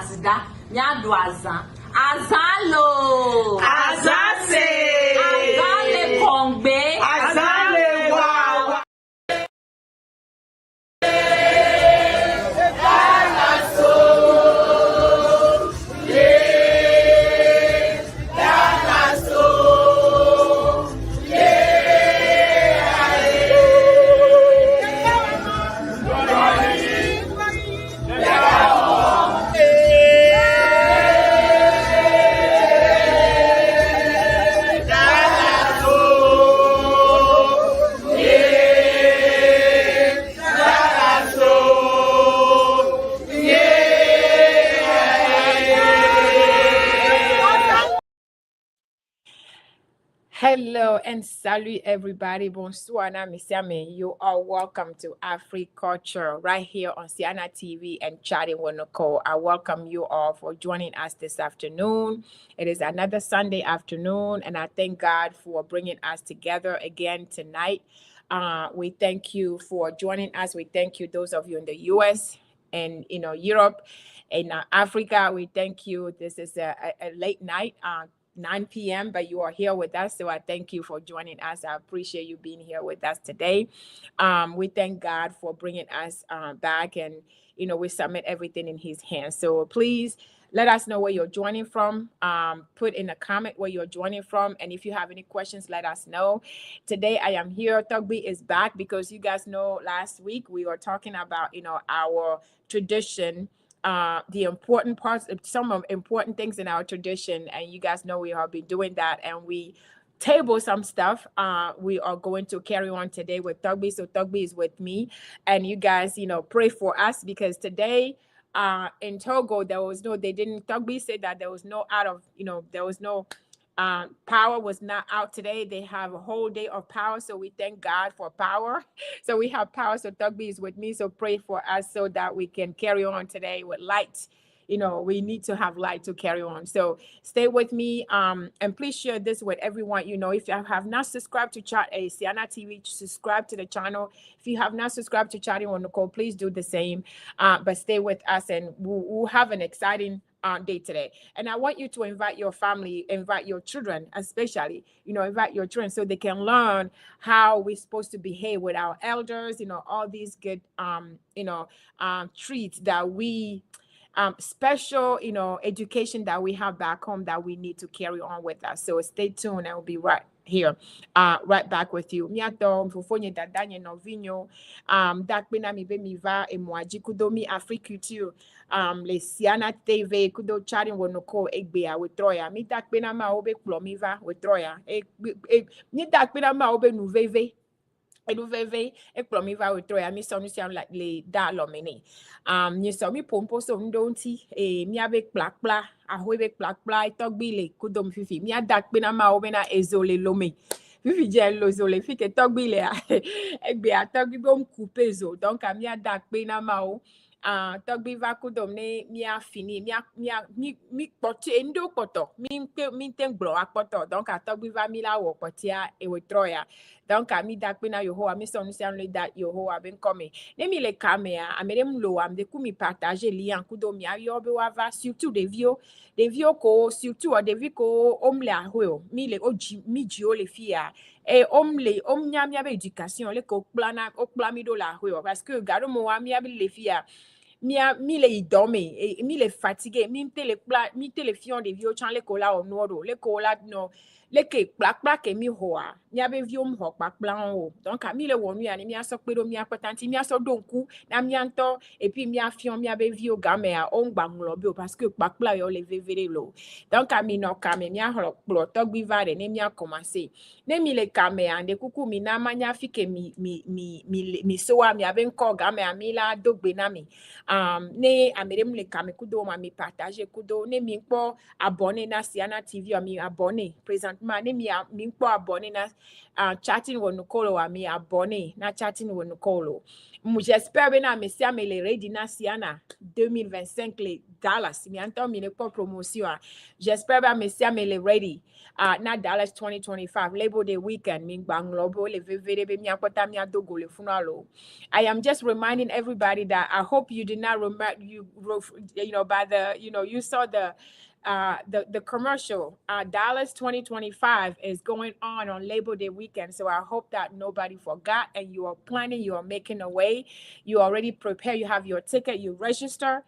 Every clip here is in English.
azida nyadu azan azalo Azase azale kongbe Azale wa Hello and salut everybody. Bonsoir, Namisame. You are welcome to Afri-Culture right here on Siana TV and Chatting with Nicole. I welcome you all for joining us this afternoon. It is another Sunday afternoon, and I thank God for bringing us together again tonight. We thank you for joining us. We thank you, those of you in the U.S. and Europe and Africa. We thank you. This is a late night. 9 p.m. but you are here with us, so I thank you for joining us. I appreciate you being here with us today. We thank God for bringing us back, and we submit everything in his hands. So please let us know where you're joining from. Put in a comment where you're joining from, and if you have any questions, let us know. Today I am here. Torgbui is back because you guys know last week we were talking about our tradition, the important parts, some of important things in our tradition, and you guys know we have been doing that, and we table some stuff. We are going to carry on today with Torgbui. So Torgbui is with me, and you guys pray for us, because today in Togo Torgbui said that there was no power was not out today. They have a whole day of power, so we thank God for power. So we have power. So Torgbui is with me, so pray for us so that we can carry on today with light. We need to have light to carry on. So stay with me, and please share this with everyone. If you have not subscribed to Siana TV, subscribe to the channel. If you have not subscribed to Chatting with Nicole, please do the same. But stay with us, and we'll have an exciting day today. And I want you to invite your family, invite your children, especially, invite your children so they can learn how we're supposed to behave with our elders, all these good, treats that we, special, education that we have back home that we need to carry on with us. So stay tuned, and we'll be right here, right back with you. Miato mfufonye dadanye no vinyo, dakbina mi be mi va emwaji kudomi Afri-Culture, le Siana TV kudo Chatting with Nicole egbea we troya mi dakbina ma obe plomiva we troya mi dakbina ma obe nuveve eduveve ekplomiva we troya mi so siam like le da lomene mi so mi pompo so ndonti mi abe plakpla ahobe plakpla Torgbui le kudom fifi mi adakbina ma obe na ezole lomè fifi je lozole fi ke Torgbui le egbea Torgbui bom couper zo donc mi adakbina ma o Torgbui va kudom ne mi a fini mi poti endo poto mi tenglo akpoto donc Torgbui va mi la wo potia e we troya donc mi dakbina Yehowa mi so nusiam le dat Yehowa ben come ne mi le kamea amerem lo am de ku mi partager lien kudom mi ayo be wa va surtout des vieux ko surtout des vieux ko omle ahwe mi le oji mi jio le fia et omle omnya mi abe éducation le ko plana o plami do la ahwe parce que garo mo wa mi abe le fia mi le idome mi le fatigué mi te le fion de vieux chan le kola o noro le kola no le ke plakpla ke mi hoa mi abe vieux ho plakpla o donc mi le wonu ya ni mi aso pedo mi akotanti mi aso donku na mi anto et puis mi afion mi abe vieux gamea on gbanglo bi parce que plakpla yo le vevere lo donc mi no kame mi a hlo Torgbui va de ne mi a commencer ne mi le kamea de kuku mi na manya fike mi soa mi abe nko gamea mi la dogbe na mi ne amerem le kame kudo ma mi partager kudo ne mi po abonné na Siana TV mi abonné présent mia mimpo abone na chatting with Nicolo a mi abone na chatting with Nicolo. J'espère bien mais si amele ready na siana 2025 les Dallas mi anto mi ne pas promotion. J'espère bien mais si amele ready na Dallas 2025 Labor Day weekend mi banglobo le vevere be mi akota mi adogo le funalo. I am just reminding everybody that I hope you did not remember by the you saw the commercial. Dallas 2025 is going on Labor Day weekend, so I hope that nobody forgot and you are planning, you are making a way, you already prepare, you have your ticket, you register,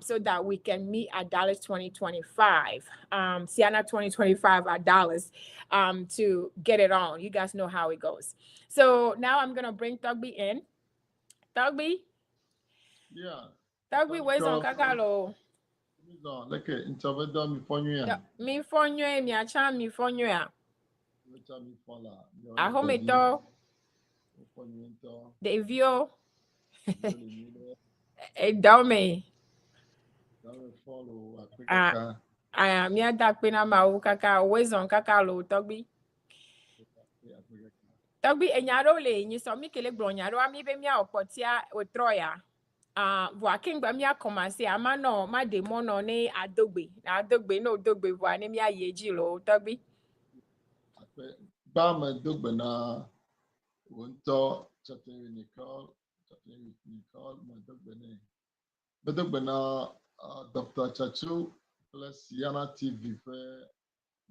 so that we can meet at Dallas 2025, Siena 2025 at Dallas, to get it on. You guys know how it goes. So now I'm gonna bring Torgbui in. Torgbui? Yeah. Torgbui, where's on Kakalo? Like intervention mi fonyo ya. Mi fonyo mi acha mi fonyo ya. Mecha mi fola. Ahome to. Fonyo to. De vio. E dome. Dame follow Africa. Aya mi adakpe na ma u kaka where's on Kakalo Torgbui? Torgbui enyaro le nyi so mi kele gbo nyaro ami be mi a opotia otroya. Voa kengba mi a commencé ama no ma demo no ne adogbe no dogbe voa ne mi a yeji lo Torgbui. Ba me dogbe na wonto chatting Nicole ma dogbe ne. Me dogbe na Dr. Chachu plus Yana TV for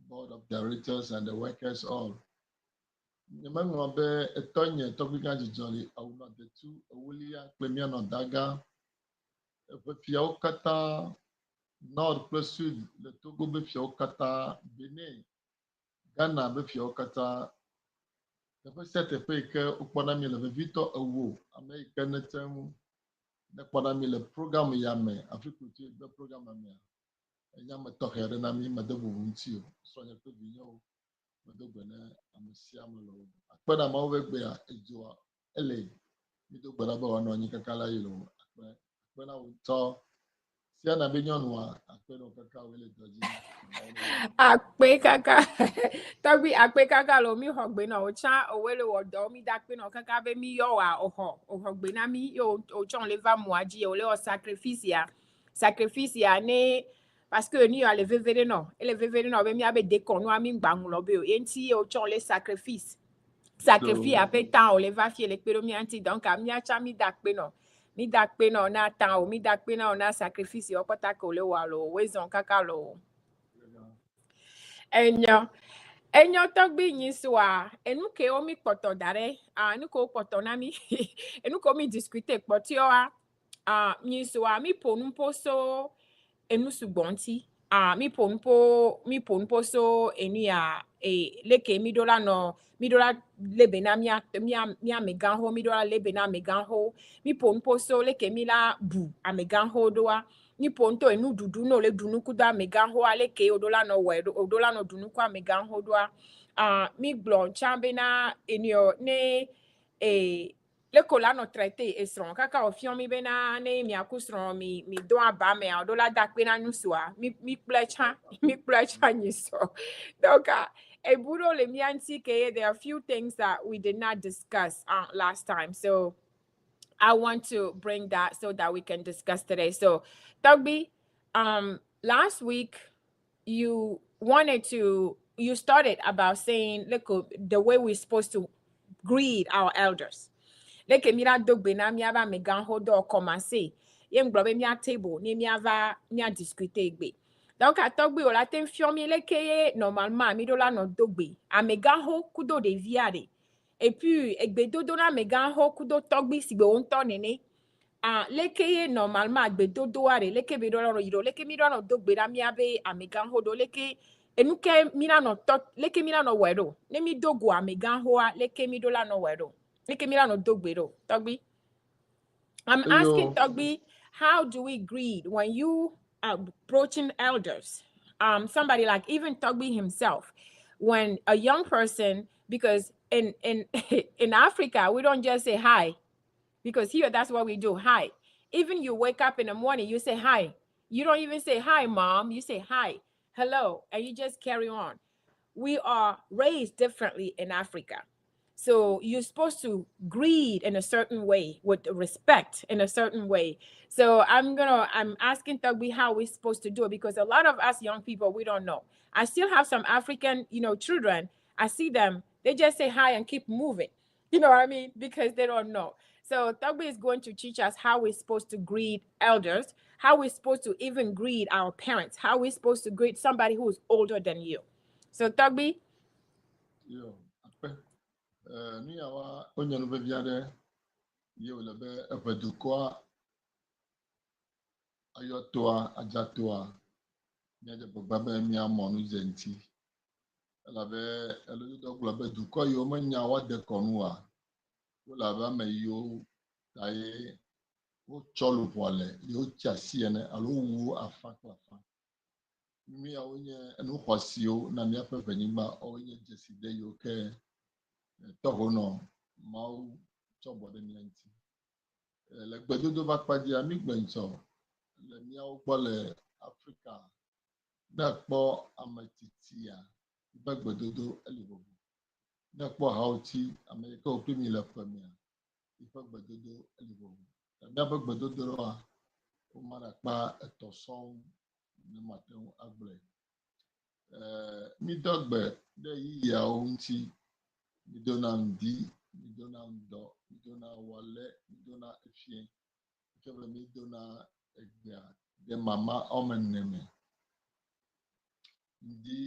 board of directors and the workers all. Nyamang be etonye topica jolly awuna de tu awulia premier no daga fiao kata nord plus sud le Togo be fiao kata Benin Ghana be fiao kata the first set ke upona mi le vito awo America netem ne pona mi le programme yame Afri-Culture be programme ame yame tohere na mi madebu unti so nya pe binyo madogbene amesiamlo akpada ma wegbe a ejoa ele midogbara ba ono nyi kakala yilo akpena unto sia na benyonu a akpena kaka wele doji Akpe kaka Torgbui akpe kaka lo mi hogbe na ocha owele wodo mi dakpe na kaka be mi yo wa ohogbe na mi yo ochon le va moaji ole o sacrifice ya ne parce que ni ale vevere no be mi abe dekonu ami ngbangulo be o enti ochon le sacrifice ape tan ole va fie le pero mi anti donc ami acha mi dakpe no na tan o mi dakpe na na sacrifice o pata ko le wa lo wezon kaka lo enyo Torgbui nyi swa enu ke o mi poto dare enu ko poto na mi enu ko mi discuter potio nyi swa mi ponumpo so enu sugbonti mi ponumpo so enu ya leke mi dola lebe na mi ameganho mi dola lebe na ameganho mi ponumpo so leke mi la bu ameganho doa ni ponto enu dudu no le dunu kuda ameganho aleke odola no wedo odola no dunu kwa ameganho doa mi blon chambe na enio ne le kola no traité esron kaka ofion mi bena ne mi akusron mi do aba me odola dakpe na nusua mi plecha nyiso donc e buro le mi anti ke there are a few things that we did not discuss last time, so I want to bring that so that we can discuss today. So Torgbui, last week you started about saying, look, the way we're supposed to greet our elders. Like mira dogbe na mi ava meganho do commencer. Yem globe mi a table ni mi ava mi a discuter gbe. Donc à Torgbui o la ten fiomi leke normalement mi do la no dogbe. A meganho kudo de viade. Et puis egbedodo na meganho kudo Torgbui si be onto nene. Leke normalement egbedodo are leke be do la no yiro leke mi do no dogbe na mi ave a meganho do leke enuke mina no tot leke mina no wedo. Ne mi dogo a meganho a leke mi do la no wedo. Torgbui. I'm asking Torgbui, how do we greet when you are approaching elders? Somebody like even Torgbui himself, when a young person, because in in Africa we don't just say hi, because here that's what we do, hi. Even you wake up in the morning, you say hi. You don't even say hi, mom. You say hi, hello, and you just carry on. we are raised differently in Africa. So you're supposed to greet in a certain way with respect in a certain way. So I'm asking Torgbui how we're supposed to do it, because a lot of us young people, we don't know. I still have some African, children. I see them, they just say hi and keep moving. You know what I mean? Because they don't know. So Torgbui is going to teach us how we're supposed to greet elders, how we're supposed to even greet our parents, how we're supposed to greet somebody who is older than you. So Torgbui. Yo, après, nous y avons onye nous beviade, yo lebe evedukwa, ayotoa, ajatoa, nyaje bababe miya monu zenti. Labe, elu do globe dukwa yo menya wa de konua. Labe me yo taye, o cholu wale, yo chasiene, alo wu afaklafa. Mi onye enu kwasio na mi afa venima onye jeside yo ke tohono mau chobode mianti. Le gbedodo va kpadi ami gbenso le miawo gbɔ le Afrika ne kpɔ ametitia be gbedodo eli vovo. Ne kpɔ hauti Amerika wo kpli mi le ƒemia iƒe gbedodo eli vovo. Miabe gbedodo wa wo ma ɖe akpa etɔ̃ sɔŋ ne mate ŋu agblɔe. Midɔgbe ɖe yiyawo ŋuti, midona ŋdi, midona ŋdɔ, midona wɔle, midona efie, ke be midona egbea ɖe mama wɔme ene me. Ŋdi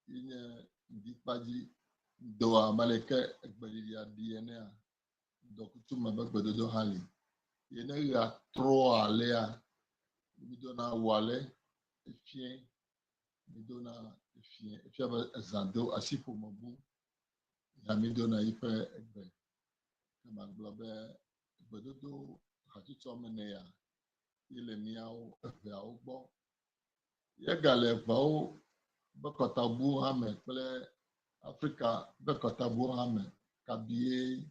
nye ŋdi kpadzi, doa maleke egbeɖiɖi aɖi enea, dɔkutu me be gbedodo hã li. Yene ɣea trɔa lea, midona wɔle, efie, midona efie be ezã do asi ƒome bu. Ya midona yiƒe egbe. Ke magblɔ be gbedodo hatsotso wɔme ene ya, ye le miawo eveawo gbɔ. Ye gale eveawo be kɔtabu hã me kple Afrika be kɔtabu hã me. Kabie,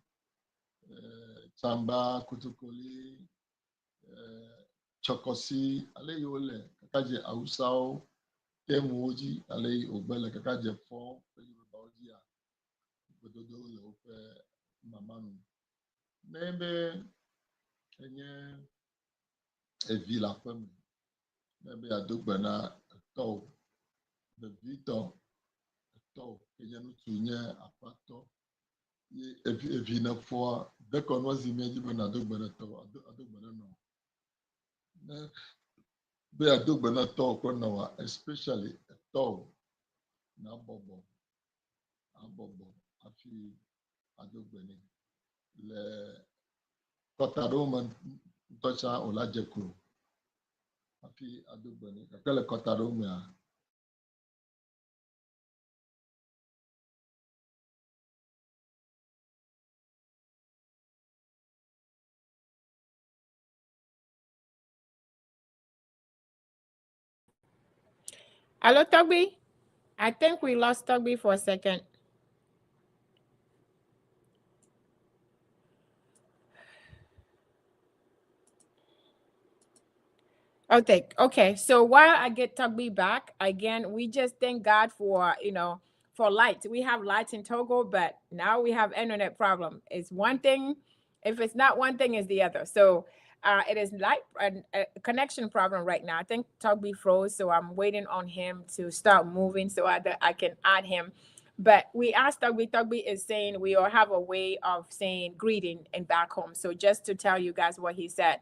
tsamba, kotokoli, tsɔkɔsi, ale yiwo le kaka dze awusawo, temuwo dzi, ale yi wògbe le kaka dze fɔ ƒe Yorubawo dzia, gbedodo le woƒe mamanu. Ne be enye evi le aƒe me, ne be ado gbe na etɔwo, ɖevitɔ, etɔwo, enye ŋutsu nye aƒetɔ, ye evi ne fɔa, dekɔnua zi mia dzi be nado gbe na etɔwo, ado gbe na nɔ. Ne be ado gbe na etɔwo kple nɔa, especially etɔwo, na bɔbɔ hafi ado gbe nɛ. Le kɔta ɖewo me ŋutɔ tsã wòla dze klo hafi ado gbe nɛ. Gake le kɔta ɖewo mea, Hello, Torgbui. I think we lost Torgbui for a second. Okay. So while I get Torgbui back, again, we just thank God for, for light. We have light in Togo, but now we have internet problem. It's one thing. If it's not one thing, it's the other. So it is light a connection problem right now. I think Torgbui froze, so I'm waiting on him to start moving so that I can add him. But we asked Torgbui. Torgbui is saying we all have a way of saying greeting in back home. So just to tell you guys what he said.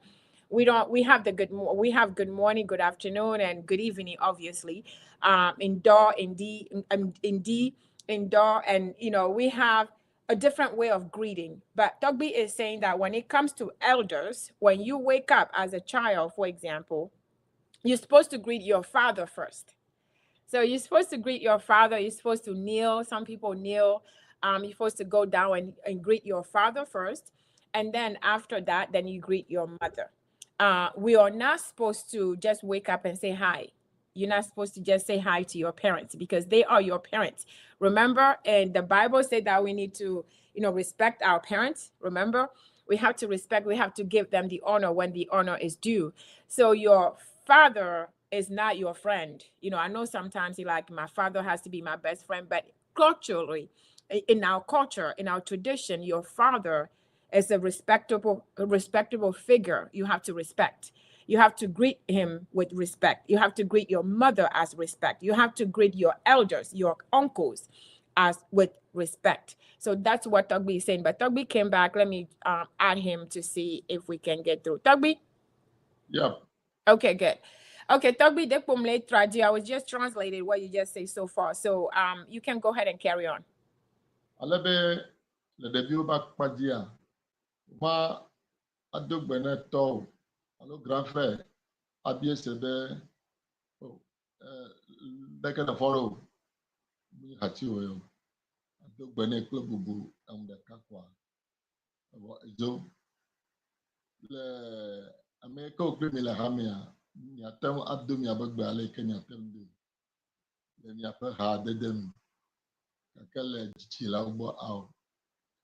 We have good morning, good afternoon, and good evening, obviously. Indoor, and we have a different way of greeting. But Torgbui is saying that when it comes to elders, when you wake up as a child, for example, you're supposed to greet your father first. So you're supposed to greet your father. You're supposed to kneel. Some people kneel. You're supposed to go down and greet your father first. And then after that, then you greet your mother. We are not supposed to just wake up and say hi. You're not supposed to just say hi to your parents because they are your parents. Remember, and the Bible said that we need to, respect our parents. Remember, we have to respect, we have to give them the honor when the honor is due. So your father is not your friend. I know sometimes you're like, my father has to be my best friend, but culturally, in our culture, in our tradition, your father is a respectable figure you have to respect. You have to greet him with respect. You have to greet your mother as respect. You have to greet your elders, your uncles, as with respect. So that's what Torgbui is saying. But Torgbui came back. Let me add him to see if we can get through. Torgbui? Yep. Okay, good. Okay, Torgbui, I was just translating what you just say so far. So you can go ahead and carry on. Alebe le deviwo ba kpadia. Ma adogbene to. Alo grand frère. Abie sebe. Deke na follow. Mi hati oyo. Adogbene kle bubu amde kakwa. Ezo. Le Amerika okle mi le hamia. Nyatem adomi abegbe ale ke nyatem do. Le nyape ha dedem. Kakele chichi la ugbo ao.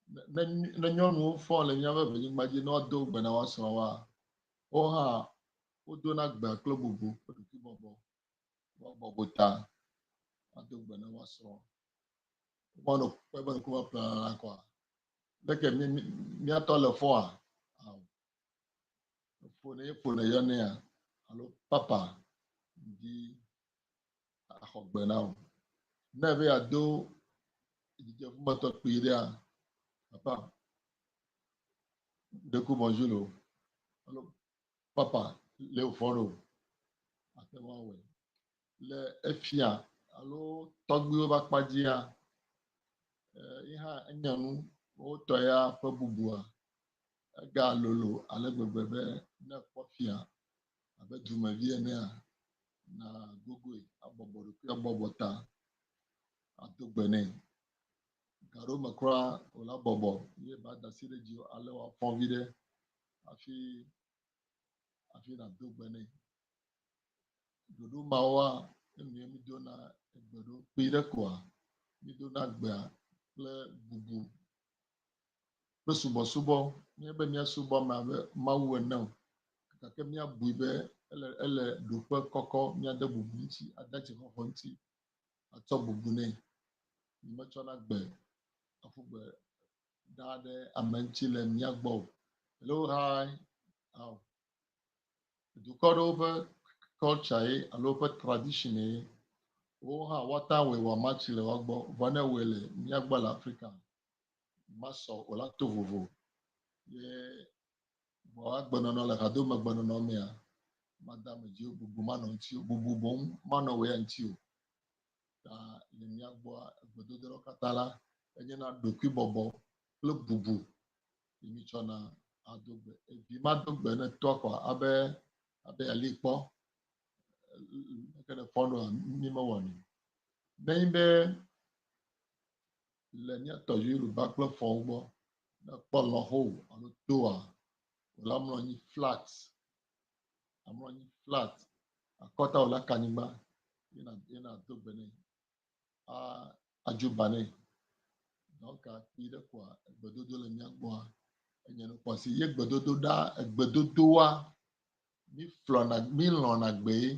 Ne nyɔnuwo fɔ le míaƒe ʋenyigba ne woado gbe na wo srɔ̃woa, wo hã wodona gbe kple bubu kple ɖokuibɔbɔ woabɔbɔ ta ado gbe na wo srɔ̃. Womanɔ kpe be ŋkume ƒlena kɔa. Leke míatɔ le fɔa, ƒo ne yɔnea alo papa di axɔ gbe na wo. Ne be ado dzidziƒumetɔ kpui ɖea, papa deku bonjour lo. Alo papa le fɔɖo. Ate ŋu awɔe. Le efia alo tɔgbuiwo ƒe akpadzia, yi hã enye nu wotɔ ya ƒe bubua ega lolo ale gbegbe be ne kpɔ fia abe dumevi enea na gogoe abɔbɔ ɖokui abɔbɔ ta ado gbe nɛ. Gaɖo me kura wòle bɔbɔ ye ba da asi ɖe dzi ale wòafɔ vi ɖe hafi nado gbe nɛ. Ɖoɖo mawoa emie mi dona egbe ɖo kpui ɖe koa mi dona gbea kple bubu kple subɔsubɔ. Míabe míasubɔ me abe Mawu ene o. Gake míabui be ele ɖoƒe kɔkɔ míade bubu ŋuti ade dzixɔxɔ ŋuti atsɔ bubu nɛ. Metsɔna gbe aƒu gbe ɖa ɖe ame ŋuti le mía gbɔ o. Hello, hi. Dukɔ ɖewo ƒe culture ye alo ƒe tradition ye wo hã woata wɔe wɔamatsi le woagbɔ vɔ ne wɔe le míagbɔ le Afrika masɔ wòla to vovo ye vɔ agbenɔnɔ le hadome gbenɔnɔ mea mada me dzi bubu manɔ ŋuti o, bubu boŋ manɔ wɔe ŋuti o. Ta le míagbɔa egbedodo ɖewo katã la enye na ɖokui bɔbɔ kple bubu yi mi tsɔna ado gbe. Evi ma do gbe ne toa koa abe ali kpɔ. Ke ne fɔɖoa mi mewɔnɛ. Nenyi be le míatɔ Yoruba kple fɔwo gbɔ ne kpɔ lɔƒo alo toa wòle amlɔ anyi flat. Amlɔ anyi flat. Akɔta wòle aka anyigba yena do gbe nɛ. Adzoba nɛ. Donc kpui ɖe koa egbedodo le míagbɔa enye nu xɔasi ye egbedodoa mi lɔna gbe ye.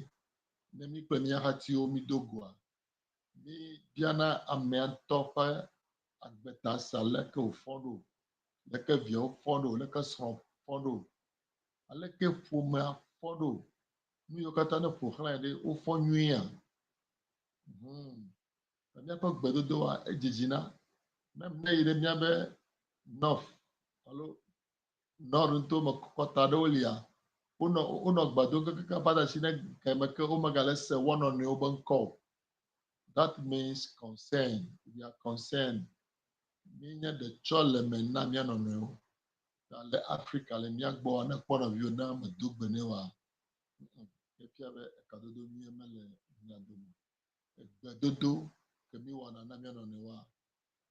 Ne mi kple mía xatiwo mi do goa, mi biana amea ŋutɔ ƒe agbeta sa leke wòfɔ ɖo, leke viawo fɔ ɖo, leke srɔ̃ fɔ ɖo, aleke ƒomea fɔ ɖo. Nu yiwo katã ne ƒoxlae ɖe wofɔ nyuia. Míaƒe gbedodoa edzizina. Ne yi ɖe míabe north alo nord ŋuto me kɔkɔta ɖewo lia, wonɔ gbado keke va de asi ne game ke womegale se wo nɔnɔewo be ŋkɔ o. That means concern. We are concerned. Mi nye ɖetsɔ le me na mía nɔnɔewo. Le Afrika le mía gbɔa ne kpɔ nɔviwo ne medo gbe nɛ oa, efia be ekadodo nyuie mele mía dome. Egbedodo ke mi wɔna na mía nɔnɔewoa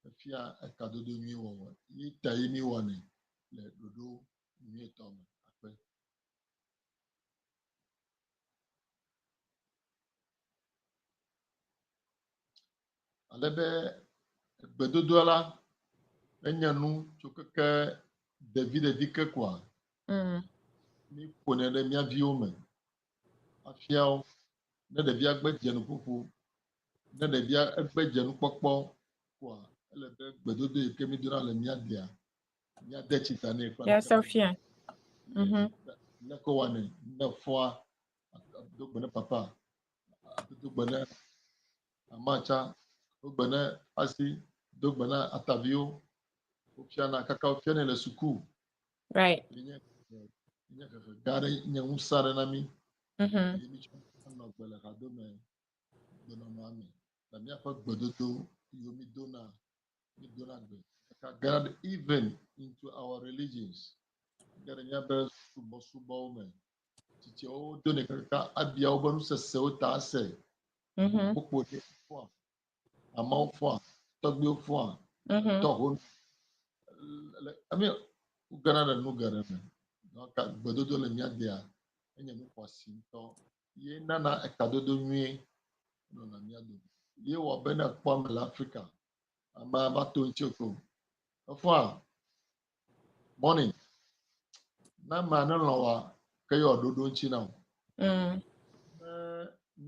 efia ekadodo nyui wɔwɔ. Yi ta ye mi wɔnɛ le ɖoɖo nyuietɔ me. Akpe. Alebe gbedodoa la enye nu tso keke ɖevi ke koa. Mi ƒonɛ ɖe mía viwo me. Afia wo ne ɖevia gbe dze nuƒoƒo, ne ɖevia egbe dze nukpɔkpɔ, kwa ele de gbedodo e kemi dura le mia dia mia de chitane kwa Yeah, Sophia. ne ko wane ne foa do gbene papa do gbene amacha do gbene asi do gbene atavio ofiana kaka ofiane le suku Right. nye gare nye usare na mi yemi no gbele ka do me do no mami la mia fa gbedodo yomi dona mi dona gbe ka gare even into our religions gare nya be subo me titi o do ne ka abia o bonu se o ta se popo de fo ama fo togbe fo to ho I mean ugana na no gara na ka gbedodo le mia dia enye mi kwasi to ye nana ekadodo nwie no na mia do ye wo be na kwa mala Africa ama ba to nchoko ofo a morning na ma na lo wa ke yo dodo nchi na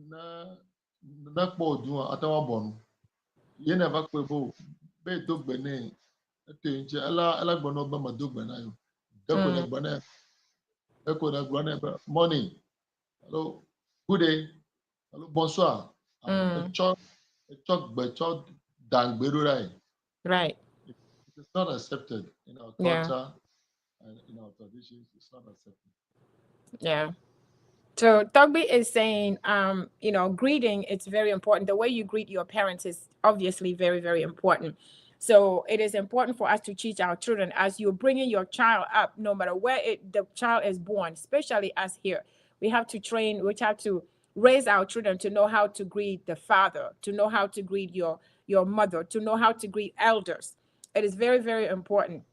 na na po du atawa bonu ye na ba pe bo be do gbene to nchi ala gbono ba ma do gbena yo de ko na gbena e ko na gbena morning hello good day hello bonsoir a dangbero right. Right. It's not accepted in our Yeah. culture and in our traditions. It's not accepted. Yeah. So Torgbui is saying, greeting, it's very important. The way you greet your parents is obviously very, very important. So it is important for us to teach our children as you're bringing your child up, no matter where the child is born, especially us here. We have to raise our children to know how to greet the father, to know how to greet your mother, to know how to greet elders. It is very, very important.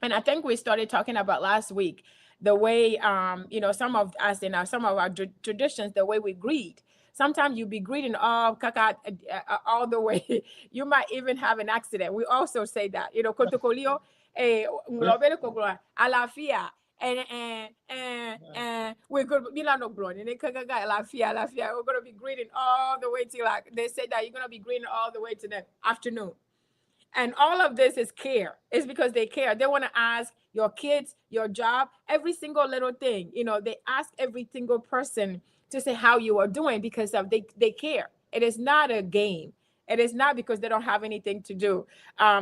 And I think we started talking about last week the way some of us in some of our traditions, the way we greet. Sometimes you be greeting all all the way. You might even have an accident. We also say that, kotokolio, alafia, and we're good. We're gonna be greeting all the way to, like they say, that you're gonna be greeting all the way to the afternoon. And all of this is care. It's because they care. They want to ask your kids, your job, every single little thing. They ask every single person to say how you are doing because they care. It is not a game. It is not because they don't have anything to do.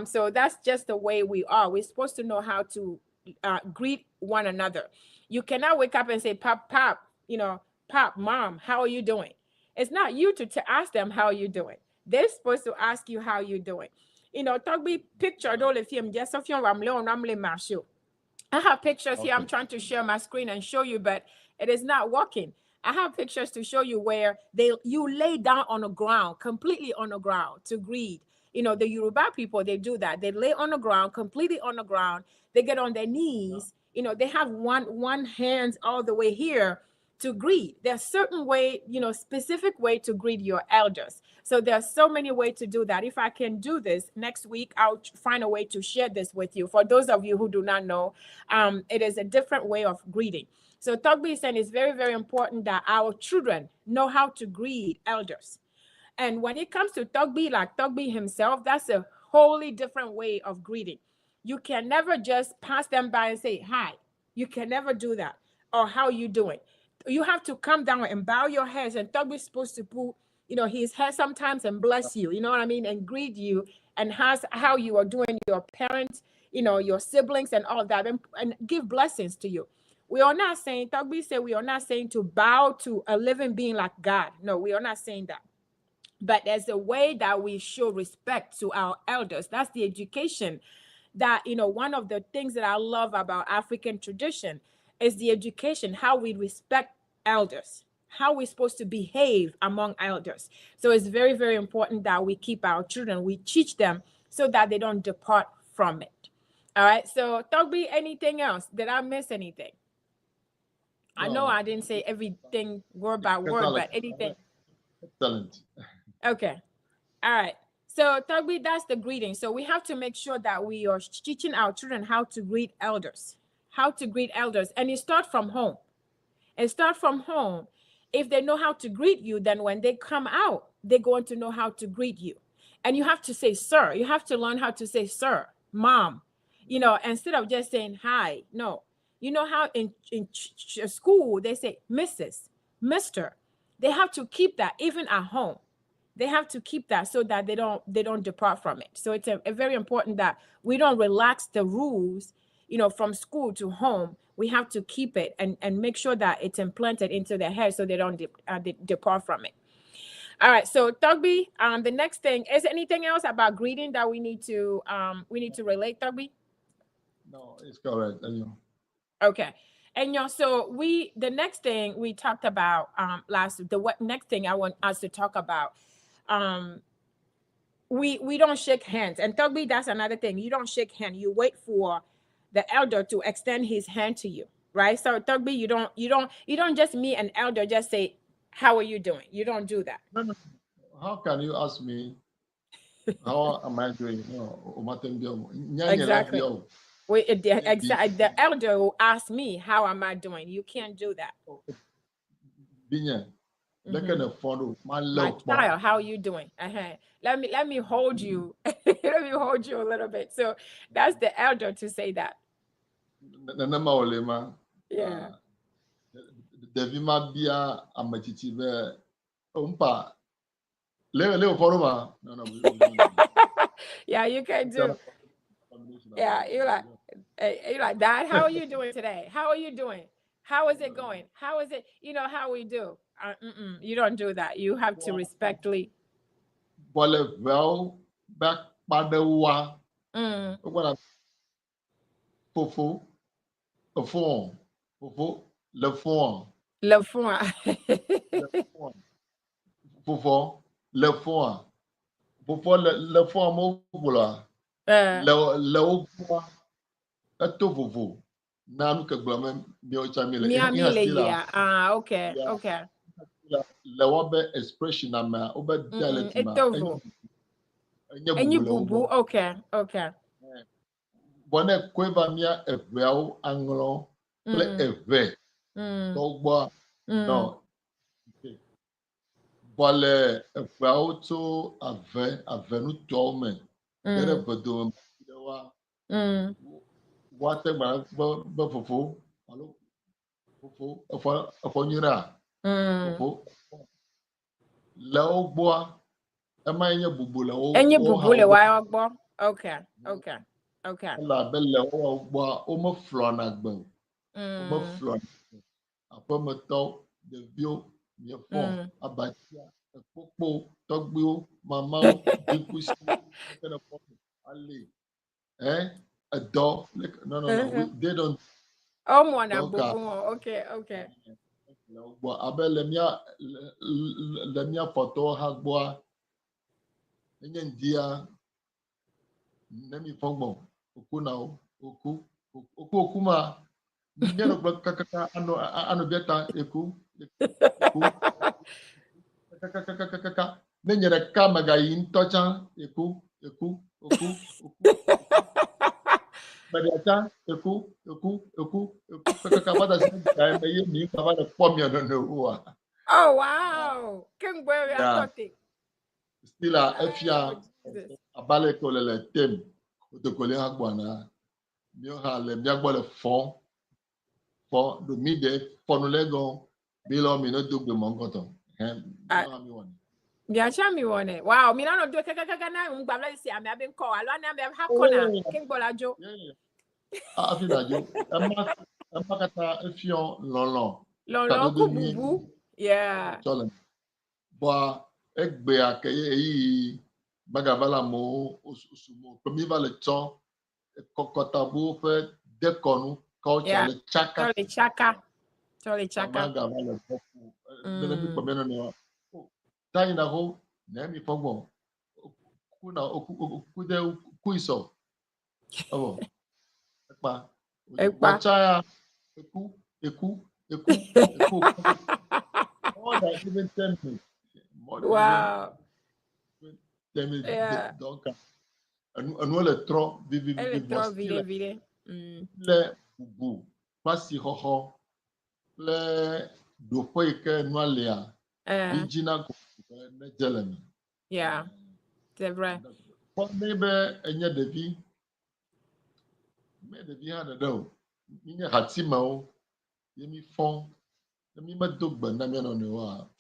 So that's just the way we are. We're supposed to know how to greet one another. You cannot wake up and say, Pop, Pop, Mom, how are you doing? It's not you to ask them how you're doing. They're supposed to ask you how you're doing. Torgbui picture all of him just of your ramle marshal. I have pictures here. I'm trying to share my screen and show you, but it is not working. I have pictures to show you where you lay down on the ground, completely on the ground to greet. The Yoruba people, they do that. They lay on the ground, completely on the ground. They get on their knees. They have one hands all the way here to greet. There's certain way, specific way to greet your elders. So there's so many ways to do that. If I can do this next week, I'll find a way to share this with you. For those of you who do not know, it is a different way of greeting. So Torgbui is saying it's very, very important that our children know how to greet elders. And when it comes to Torgbui, like Torgbui himself, that's a wholly different way of greeting. You can never just pass them by and say, hi. You can never do that. Or how you doing? You have to come down and bow your heads, and Torgbui is supposed to put, his head sometimes and bless you, you know what I mean, and greet you and ask how you are doing, your parents, your siblings and all that, and give blessings to you. We are not saying, Torgbui said, we are not saying to bow to a living being like God. No, we are not saying that. But there's a way that we show respect to our elders. That's the education that, one of the things that I love about African tradition is the education, how we respect elders, how we're supposed to behave among elders. So it's very, very important that we keep our children, we teach them so that they don't depart from it. All right. So Torgbui, anything else? Did I miss anything? No. I know I didn't say everything word by word, but anything. Excellent. Okay. All right. So Torgbui, that's the greeting. So we have to make sure that we are teaching our children how to greet elders, and it starts from home. If they know how to greet you, then when they come out, they're going to know how to greet you. And you have to say, sir. You have to learn how to say, sir, mom, you know, instead of just saying hi. No. You know how in school they say Mrs., Mr. They have to keep that even at home. They have to keep that so that they don't depart from it. So it's a very important that we don't relax the rules, you know, from school to home. We have to keep it and make sure that it's implanted into their head so they don't depart from it. All right. So Torgbui, the next thing is anything else about greeting that we need to relate, Torgbui? No, it's correct. Okay. And so the next thing we talked about next thing I want us to talk about, we don't shake hands. And Torgbui, that's another thing. You don't shake hand. You wait for the elder to extend his hand to you, right? So Torgbui, you don't just meet an elder, just say, how are you doing? You don't do that. No. How can you ask me how am I doing? Exactly. The elder will ask me, how am I doing? You can't do that. My child, how are you doing? Let me hold you. Let me hold you a little bit. So that's the elder to say that. Yeah. Yeah, you can do. Yeah, you're like, Dad, how are you doing today? How are you doing? How is it going? How is it? You know how we do. You don't do that. You have to respectfully. Le fond. Okay. Okay. Enyi bubu. Okay. Okay. No. Bole to avenu tome. Dere bedo what fufu. Hello. Fufu. Afonyira. Fufu. Laogboa. Ema enye bubu la o. Enyi bubu le wa ogbo. Okay. Okay. Okay. La belle ogboa o mo flo na gben. O mo flo. Après me to de bio mi fond abatia popo Torgbui mamao dikusi allez a dog no they don't oh mwana bubu okay bon abe le mia photo ha gboa enye ndia nemi fongbon oku na oku ma nyero kaka ano beta eku kaka nenyere kamaga yin tocha eku badiacha eku kaka bada sin kai me ni kaba de pomia no wa oh wow kengwe ya tote stila efia abale ko le tem to ko le agbana mi o ha le mi agbo le fon do mi de fonu le go bi lo mi no dugbe mo nkoto mi wone wow mi na no do kaka na ngba la si ami abi nko alo na ami ha kona kengbola jo afina jo ama kata efion lolo ku bubu yeah boa egbe akeye yi bagavala mo osumo komi va le ton kokota bu fe dekonu culture le chaka bagavala le pofu bele mi pomeno no tai na ho na mi fogbo kuna okude kuiso abo ekpa chaya eku more than even 10 minutes. Wow. Yeah. Donc, nous le trop vide. Le bubu, pas si ho le do foi que nous alia. Vigina ko ne jelemi. Yeah. C'est vrai. For neighbor and yet the V. Made the V had a dough. Meaning Hatimao, Yemi Fong, the Mima Dog Banamian on the wall.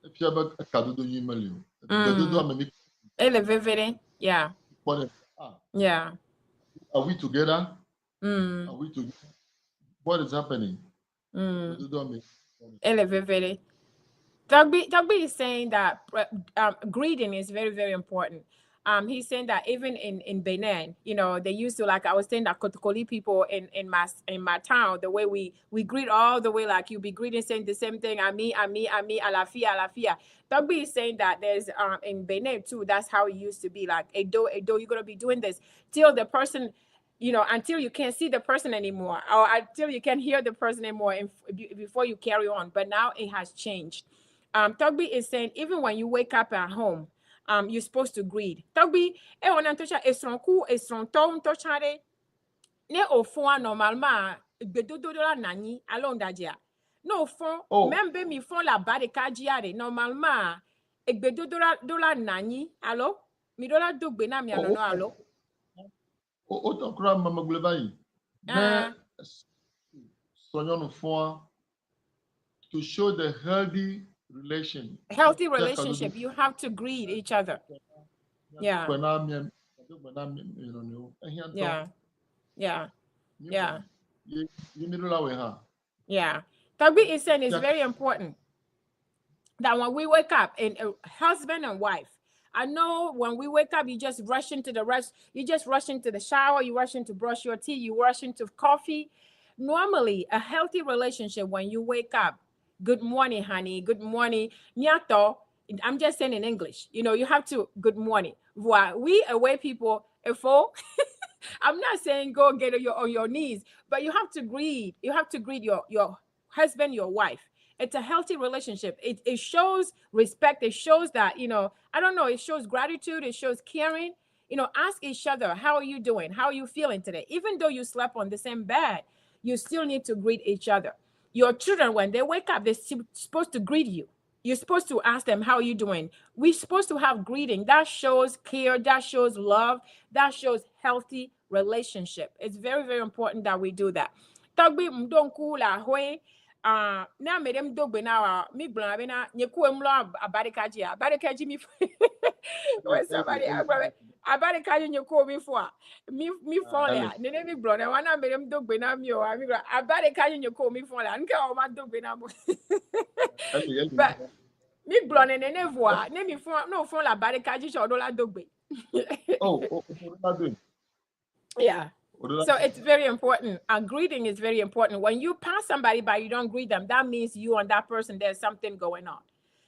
If you have a cadu do you million, the do make Ele yeah. Yeah. Are we together? Mm. Are we together? What is happening? Ele Torgbui is saying that greeting is very, very important. He's saying that even in Benin, you know, they used to, like I was saying, that Kotokoli people in my town, the way we greet all the way, like you be greeting saying the same thing, ami, alafia. Torgbui is saying that there's in Benin too, that's how it used to be, like Edo, you're gonna be doing this till the person, you know, until you can't see the person anymore, or until you can't hear the person anymore before you carry on. But now it has changed. Torgbui is saying even when you wake up at home, you're supposed to greet. Torgbui, on antocha esronku esronton tochare ne ofon normalement gbedodo la nani alon dajia. No fond, même mi fond la barikajiare normalement gbedodo la nani allo mi dola dogbe na mi anono allo. Otokra mama glebai. Mais soignon fond to show the healthy relationship, you have to greet each other. Yeah. Torgbui is saying it's very important that when we wake up, and husband and wife, I know when we wake up, you just rush into the shower, you rush into brush your teeth, you rush into coffee. Normally, a healthy relationship, when you wake up, good morning, honey. Good morning. Nyato. I'm just saying in English. You know, you have to, good morning. We away people, I'm not saying go get on your knees, but you have to greet. You have to greet your husband, your wife. It's a healthy relationship. It shows respect. It shows that, you know, I don't know, it shows gratitude. It shows caring. You know, ask each other, how are you doing? How are you feeling today? Even though you slept on the same bed, you still need to greet each other. Your children, when they wake up, they're supposed to greet you. You're supposed to ask them, how are you doing? We're supposed to have greeting. That shows care. That shows love. That shows healthy relationship. It's very, very important that we do that. Torgbui mdonku la hwe. Na medem dogbe na mi blanbe na nyeku emlo abarikaji mi. When somebody abarikaji nyeku mi for mi phone ya nene mi blonde wana medem dogbe na mi o ami abarikaji nyeku mi phone la nke o ma dogbe na mo. But mi blonde nene voa ne mi phone no phone la abarikaji so do la dogbe. Yeah. So it's very important. Greeting is very important. When you pass somebody by, you don't greet them. That means you and that person, there's something going on.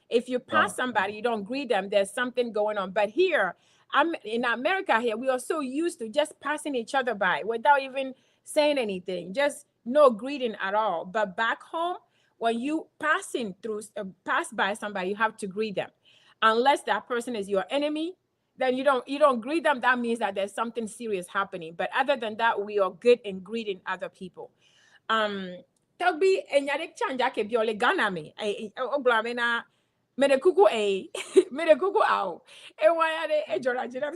If you pass somebody, you don't greet them, there's something going on. But here, in America here, we are so used to just passing each other by without even saying anything, just no greeting at all. But back home, when you pass by somebody, you have to greet them. Unless that person is your enemy, then you don't greet them. That means that there's something serious happening. But other than that, we are good in greeting other people. Torgbui enyadek chanja ke biole Ghana me. Oglame na mede kuku mede kuku ao. Waya de ejora jina.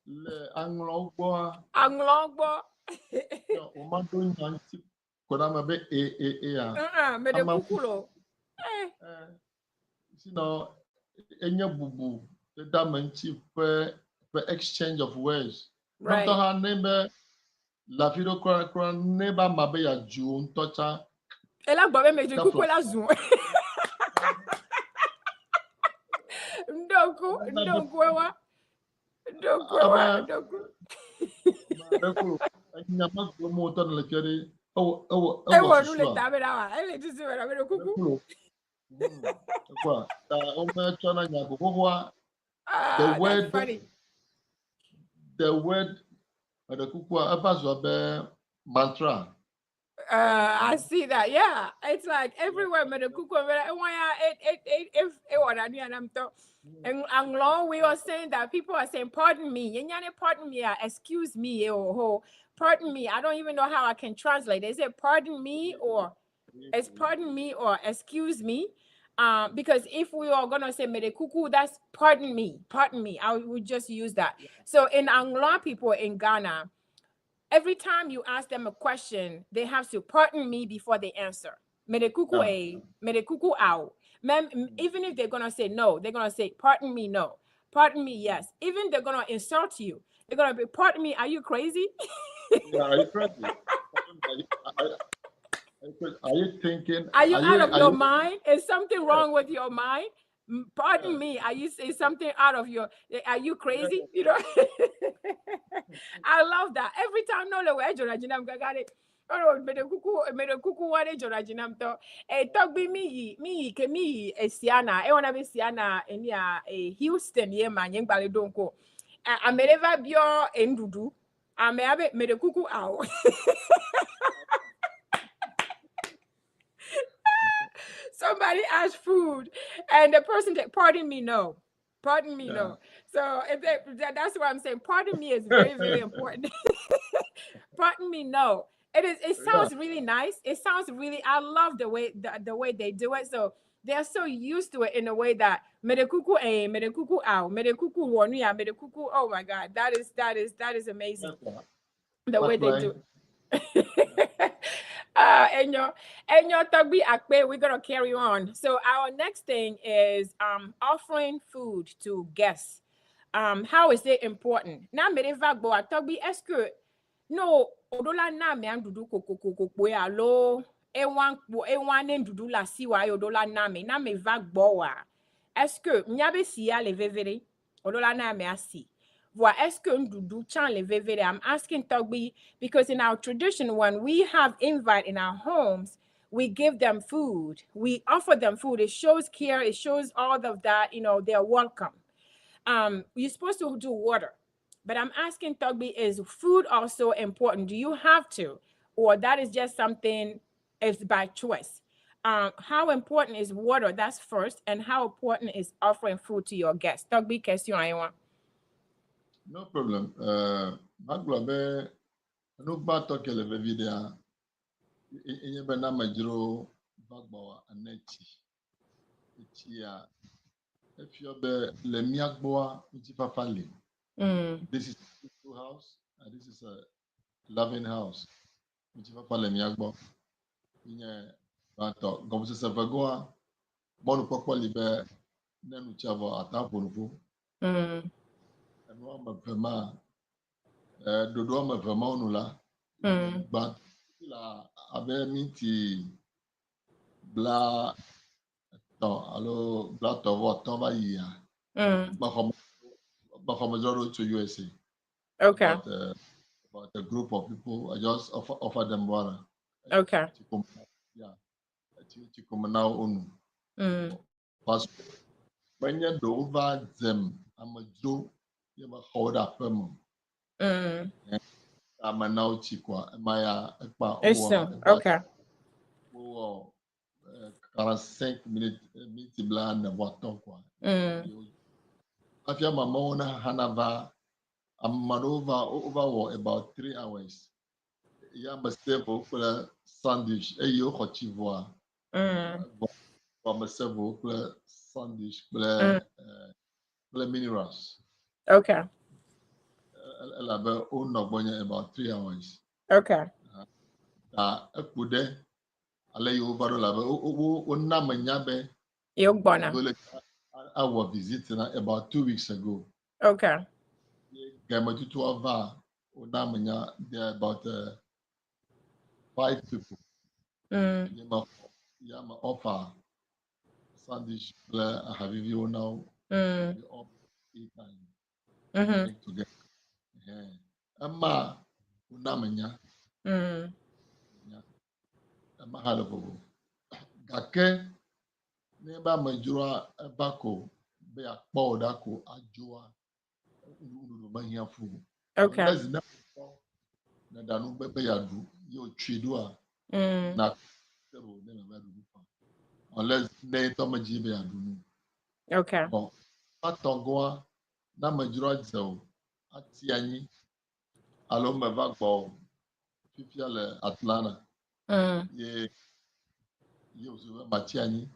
Le anglogbo. Anglogbo. O ma do nyanti koda ma be mede kuku lo. Sino enya bubu the dimension for exchange of words. Right. Not her neighbor la fido kra neighbor mabe ya ju ntocha. Ela gbabe me kuku la zoom. Ndoku ewa. Nyama mo ton le kere le tabe na wa. Ele tisi wa me kuku. The word the kukua mantra. I see that. Yeah, it's like everywhere. And long we are saying that people are saying, "Pardon me, pardon me, excuse me, pardon me." I don't even know how I can translate. Is it pardon me or it's pardon me or excuse me? Because if we are gonna say medekuku, that's pardon me. I would just use that. So in Anglo people in Ghana, every time you ask them a question, they have to pardon me before they answer. Medekuku a, medekuku out. Even if they're gonna say no, they're gonna say pardon me, no. Pardon me, yes. Even they're gonna insult you. They're gonna be, pardon me, are you crazy? Yeah, are you crazy? Are you thinking? Are you out of your mind? Is something wrong with your mind? Pardon me. Are you saying something out of your? Are you crazy? You know. I love that. Every time no way Jorajinam got it. Oh, made a cuckoo one Jorajinam to a talk be me ke me a Siana. I wanna be Siana and yeah a Houston yeah man young bally don't go. I may never be your endudu. I may have it made a cuckoo out. Somebody asked food, and the person said, "Pardon me, no. Pardon me, no." So that's what I'm saying. Pardon me is very, very important. Pardon me, no. It is. It sounds really nice. It sounds really. I love the way they do it. So they're so used to it in a way that medekuku a, medekuku out, medekuku wanuya, medekuku. Oh my God, that is amazing. The way they do. And your Torgbui Akpe, we're gonna carry on. So our next thing is offering food to guests. How is it important? Now me vagbo Torgbui esque no odola na me andudu kokokoko ya lo ewan ndudu la siwa odola na me vagbo wa esque nyabe siya le vevere odola na me asi. I'm asking Torgbui because in our tradition, when we have invite in our homes, we give them food. We offer them food. It shows care. It shows all of that. You know, they're welcome. You're supposed to do water, but I'm asking Torgbui, is food also important? Do you have to, or that is just something is by choice? How important is water? That's first, and how important is offering food to your guests? Torgbui, question I want. No problem. Maglobe, no bato kele video. Inye bena majiro bagbawa anechi. Ichia. If you're the lemiagboa, uchipafali. This is a peaceful house, and this is a loving house. Uchipafali lemiagbo. Inye bato. Gomse sevagoa. Bonu pokwa libe. Nenu chavo atapunufu. Enwa mapema. Dodo mapema onula. But la abe minti bla alo bla tovo tova ya. Mahomazoro to USA. Okay. About a group of people. I just offer them water. Okay. Yeah. Chikumana unu. But when you do over them, I'm a Joe. You have hold up them. I'm a now chikwa. Maya okay. 45 minutes blanc na boiton quoi. Afia mamona hanava over about 3 hours. Ya mastebo pour sandwich et yo khotivoa. Pour mastebo pour sandwich pour minerals. Okay. Elle avait about 3 hours. Okay. Ekude ale yo baro la o na manyabe Yogbona. our visit about 2 weeks ago. Okay. Gamatu to Ava o na manya there about 5 people. Yama offer sandwich play a havivi now. We all eat and drink together. Amma unamanya. Amma halobo. Gake neba majura bako be a dako ajua fu. Okay. Unless na danu be yadu yo chidua na unless ne to maji be yadu. Okay. Bon, atongoa na majura zeo atianyi alo me va gbo fifia le Atlanta. Ye yo zo matianyi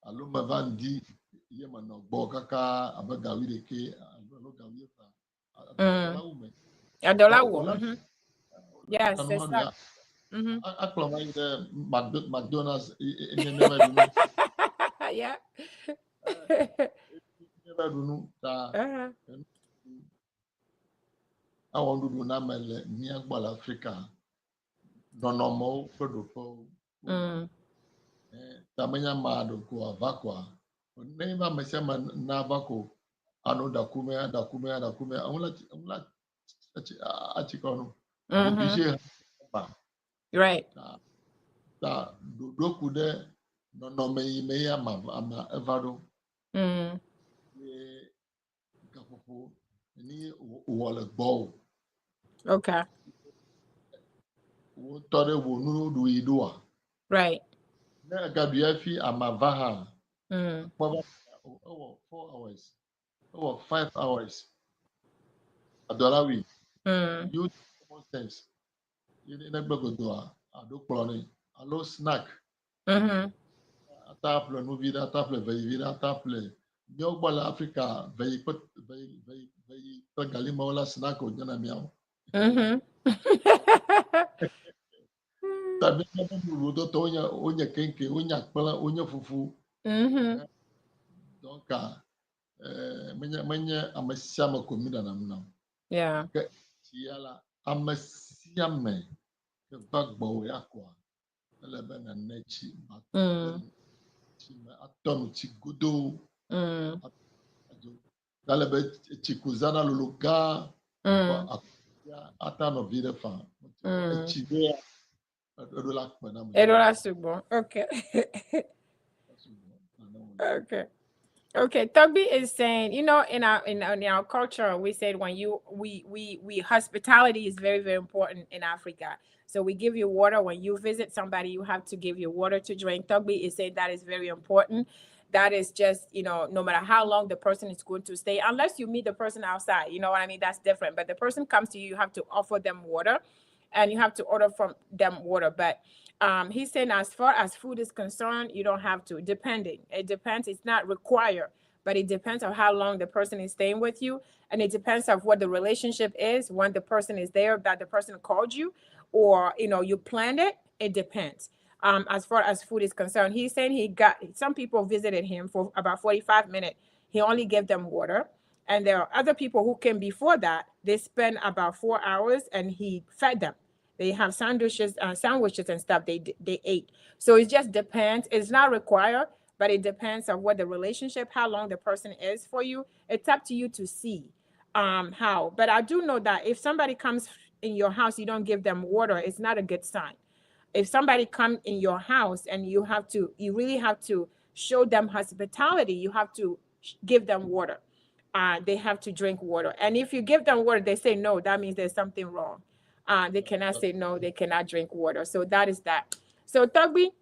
alo mavandi ye manogbo kaka abagawi deke alo gawi fa adola ume $1. Yes, tanu it's hanu that. ya akloma ide McDonald's never do no Yeah. never do no ta Uh-huh. awon dudu na mele ni agbala Africa nonomo produko tamanya mado ko avakwa nema mesema na avako ano dakume amula achikono obije ba Right. ta doku de nonome ime ya ama evado ni kapopo ni wole gbo Okay. wo tore wo nu du idua Right. na gadua fi amavaha over 4 hours, over 5 hours. Adorawi, you common sense. You didn't go to a do cloning. A low snack. A table no vida, table very vida, table. Yo bala Africa very galima wala snack o jana miao. Tabi na mu do to onya kenke, onya kpala, onya fufu. Donc menya amasiama komida namna. Yeah. Ke tiala amasiame ke bagbo yakwa. Elebe na nechi atom chigudo dalebe chikuzana luluga atano vire fa chidea dola kpena $1. Okay. Okay. Okay, Tugby is saying, you know, in our culture, we said when we hospitality is very, very important in Africa. So we give you water when you visit somebody, you have to give you water to drink. Tugby is saying that is very important. That is just, you know, no matter how long the person is going to stay, unless you meet the person outside, you know what I mean? That's different. But the person comes to you, you have to offer them water, and you have to order from them water. But he's saying as far as food is concerned, you don't have to. Depending, it depends. It's not required, but it depends on how long the person is staying with you, and it depends on what the relationship is when the person is there, that the person called you, or you know you planned it. It depends. As far as food is concerned, he's saying he got some people visited him for about 45 minutes. He only gave them water. And there are other people who came before that. They spent about 4 hours and he fed them. They have sandwiches and stuff they ate. So it just depends. It's not required, but it depends on what the relationship, how long the person is for you. It's up to you to see how. But I do know that if somebody comes in your house, you don't give them water, it's not a good sign. If somebody comes in your house and you really have to show them hospitality, you have to give them water. They have to drink water. And if you give them water, they say no, that means there's something wrong. They cannot say no, they cannot drink water. So that is that. So Tugby,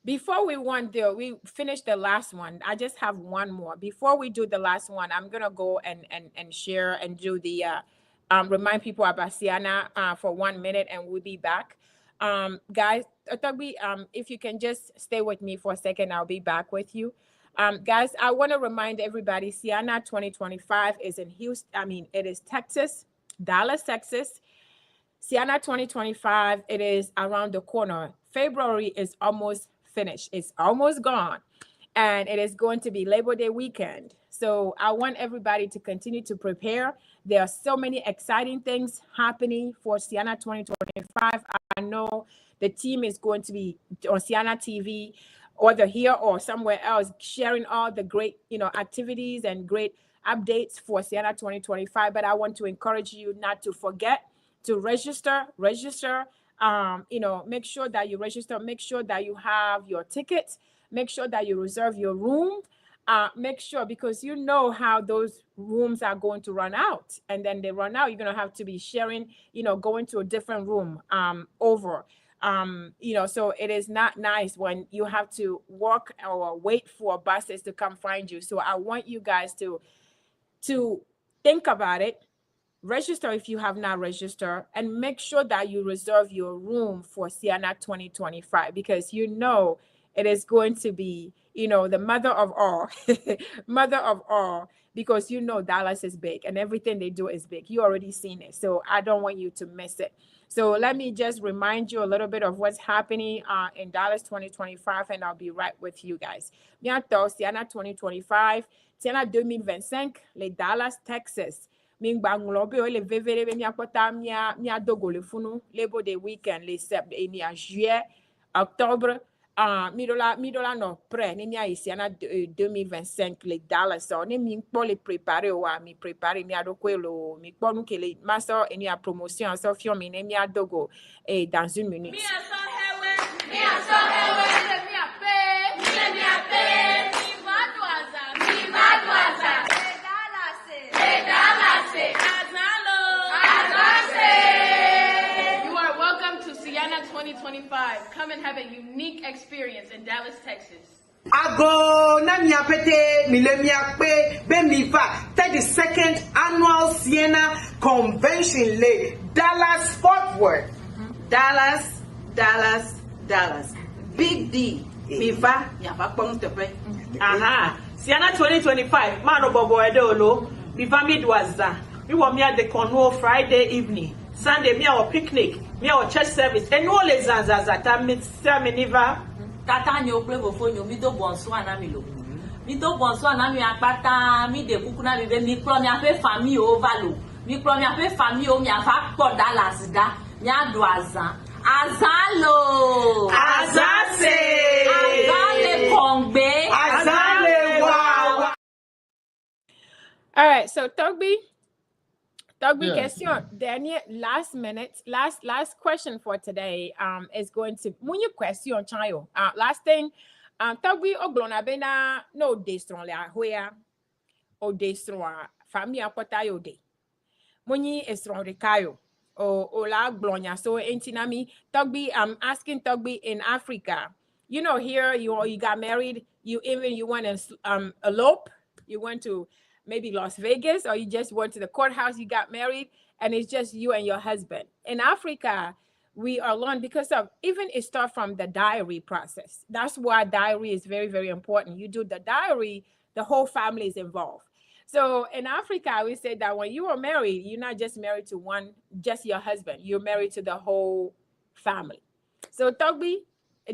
before we finish the last one, I just have one more. Before we do the last one, I'm gonna go and share and do the remind people about Sienna for 1 minute, and we'll be back. Guys, Tugby, if you can just stay with me for a second, I'll be back with you. Guys, I want to remind everybody, Sienna 2025 is in Houston. It is Texas, Dallas, Texas. Sienna 2025, it is around the corner. February is almost finished. It's almost gone. And it is going to be Labor Day weekend. So I want everybody to continue to prepare. There are so many exciting things happening for Sienna 2025. I know the team is going to be on Sienna TV, whether here or somewhere else, sharing all the great, activities and great updates for Sienna 2025. But I want to encourage you not to forget to register. Make sure that you register. Make sure that you have your tickets. Make sure that you reserve your room. Make sure, because you know how those rooms are going to run out, and then they run out, you're going to have to be sharing, going to a different room over. So it is not nice when you have to walk or wait for buses to come find you. So I want you guys to think about it. Register if you have not registered, and make sure that you reserve your room for Sienna 2025, because it is going to be, the mother of all, mother of all, because Dallas is big and everything they do is big. You already seen it. So I don't want you to miss it. So let me just remind you a little bit of what's happening in Dallas 2025, and I'll be right with you guys. Bientôt, Siena 2025, Siena 2025, les Dallas, Texas. Mingba nglobe o le vevere be miakota mia dogo le funu Labor Day weekend le juillet octobre midola no près ni mia isiana 2025 le Dallas so ni mi po le préparer wa mi préparer mi adoko lo mi po nu ke le maso eni a promotion so fion mi ni mia dogo dans une minute. Mi aso hewe mi a pe mi vadwaza You are welcome to Siena 2025. Come and have a unique experience in Dallas, Texas. Ago na miapete milemiakpe bemifa 32nd annual Siena Convention le Dallas Fort Worth. Dallas. Big D. Mifa yafa pong tepe. Aha. Siena 2025. Mano bobo edolo. Mifa midwaza. We want me at the Cornwall Friday evening. Sunday me our picnic. Me our church service. And all les zanzazata miniva. Tata nyo ple vofo nyo mi do bonso anamilo. Mi do bonso anami akpata mi de kukuna mi be mi kro mi ape famille o valo. Mi kro mi ape famille o mi afa ko Dallas da. Mi ado azan. Azalo. Azase. Azale kongbe. Azale wow. All right, so Torgbui, Yes. question. Daniel, last question for today is going to when you question child. Last thing, Torgbui oglona bena no destron la where o destron family apota yo de. Muni estron rekayo o la glonya. So entinami Torgbui, I'm asking Torgbui in Africa. Here you got married, you went and elope, you went to maybe Las Vegas, or you just went to the courthouse, you got married, and it's just you and your husband. In Africa, we are learned because of even it starts from the diary process. That's why diary is very, very important. You do the diary, the whole family is involved. So in Africa, we say that when you are married, you're not just married to just your husband. You're married to the whole family. So Torgbui,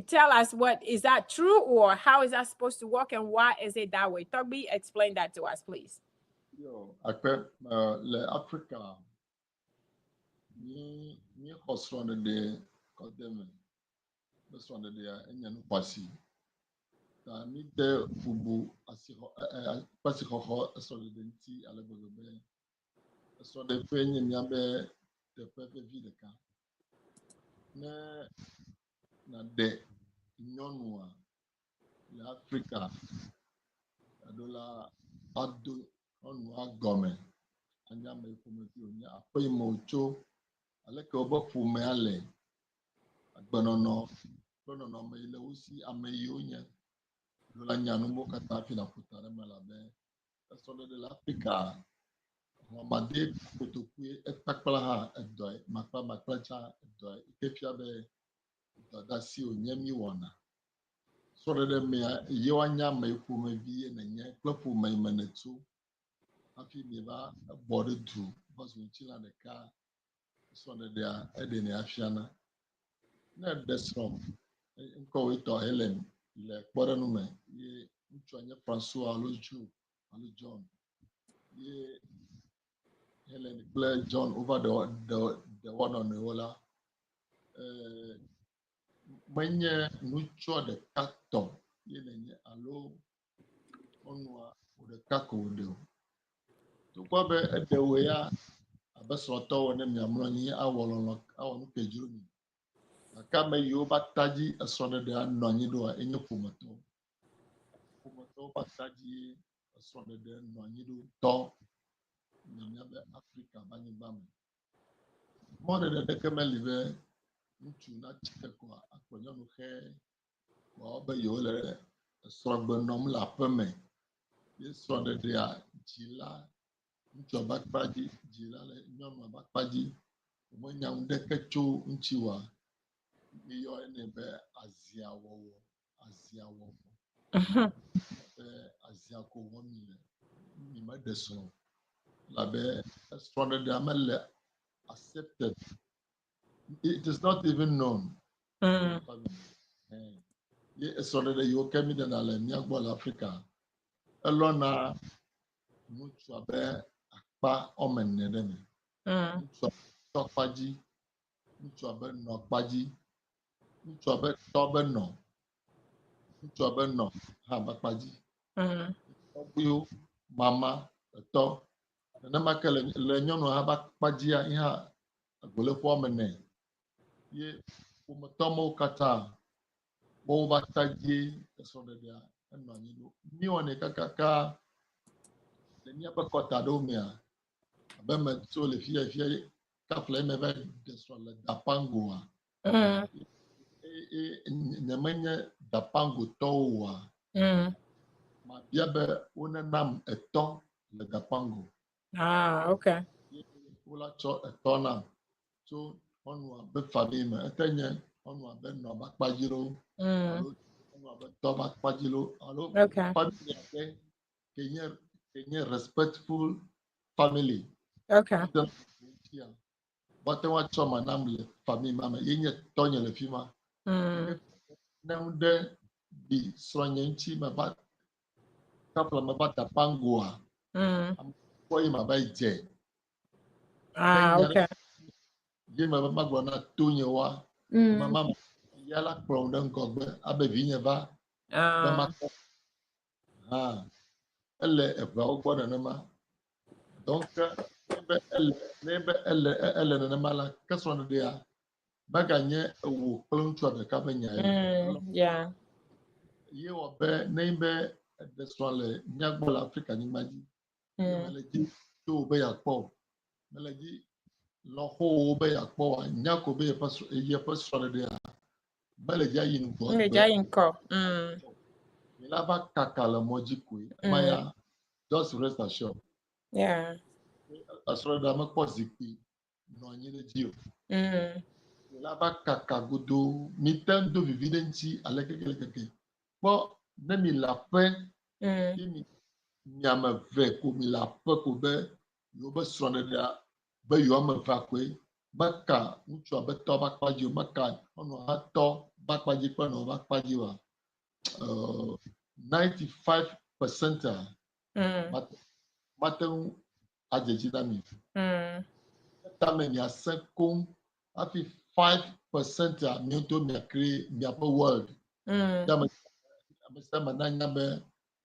tell us, what is that true, or how is that supposed to work, and why is it that way? Torgbui, explain that to us, please. Yo, akpe le Africa ni hosronde de kodeme hosronde de enya no kwasi ta mi de fubu asiho kwasi ho hosronde de nti alebebe hosronde fe enya mi abe de pepe vie ka na de nyonua le Africa adola ado onua gome anya me kometi onya apai mocho aleke obo fume ale agbonono me ile usi ameyi onya lola nyanu mo kata fi na futare malabe esole de l'Africa Mamade kotokue etakpala ha edoi makla edoi ikefia be dodasi onyemi wona sore de me yewanya me fume bi na nye klofu me menetu afi bi ba bode du baso nchila de ka sore de edene afiana na desrom nko wito Helen le kpore no me ye nchu anye François aloju alo John ye Helen play John over the one on the wall manye nucho de kato ye nenye alo onwa de kako de to kwa be edewe ya abesoto wona miamro nyi awolo awon pejuru aka me yo bataji asone de anonyi do enye fumoto bataji asone de anonyi do to nyamya be Africa bani bamu mo de kemeli be ntu na chike kwa akponyo no he kwa be yo le srogbe nom la peme ye sonde de a jila ntu bakpaji jila le nyom bakpaji mo nyam de kecho nchiwa yo ene be azia wowo Asia wofo. Mhm. Asia ko woni ni madeso. Labe astronaut de amel accepted. It is not even known. Mm. Ye astronaut de yo kemi de na le miagbo Africa. Elona nutu abe akpa omenne de me. Mm. Nutu tokpaji, nutu abe no kpaji, nutu abe tobe no, nutu abe no ha bakpaji. Mm. Torgbui mama eto nana makele le nyɔnu ha bakpadzia ihe agboleƒe mene ye ƒometɔmewo katã wo va tadie esrɔ̃ɖeɖea enɔ anyi ɖo miwɔnɛ kakaka le míaƒe kɔta ɖewo mea abe metso le fia kafle me va ɖe srɔ̃ le dapangoa Mm. nyemenye dapangotɔwo oa Mm. mabia be wonenam etɔ le dapango. Ah, okay. Wola tsɔ etɔ nam tso nyɔnua be famille me ete nye nyɔnua be nɔ ba kpadzi ɖo Mm. alo nyɔnua be tɔ ba kpadzi ɖo alo Okay. famille aɖe ke nye respectful family. Okay. Bate wa tsɔ ma nam le famille ma me ye nye tɔnye le fi ma. Mm. Ne ŋu ɖe bi srɔ̃nye ŋuti me va kapla me va dapangoa Mm. kɔ yi ma va yi dze. Ah, okay. Ye me be magblɔ na tonye wa Mm. mama ya la kplɔm ɖe ŋgɔgbe abe vinye va be Ah. makɔ hã ele eveawo gbɔ nenema. Donc ne be ele nenema la ke srɔ̃ɖeɖea meganye ewo kple ŋutsua ɖeka be nyae. Yeah. Ye wɔ be ne be eɖe srɔ̃ le míagbɔ le Afrika nyigba dzi ye Mm. mele dzi to wo be yeakpɔ o. Mele dzi lɔxo wo be yeakpɔ o. Nya ko be yeƒe srɔ̃ɖeɖea mele dzi ayi ŋgɔ Me gbe. jainko. Mm. La va kaka le mɔ dzi koe. Maya just rest assured. Yeah. Asrɔ̃ɖea mekpɔ zikpui nɔ anyi ɖe dzi o. Mm. La va kaka godo. Mi te ŋu do vivi ɖe ŋuti ale keke. Kpɔ ne mi le aƒe Mm. ye mi ame eve ko mi le aƒe ko be yewo be srɔ̃ɖeɖea be yewo ame evea koe meka ŋutsua be tɔ ba kpadzi o, meka nyɔnua hã tɔ ba kpadzi kple nɔ ba kpadzi oa 95% mate ŋu adzedzi na mi. Tame miasẽ koŋ hafi 5% mi ŋutɔ miacreate miaƒe world. Ame sia ame nanya be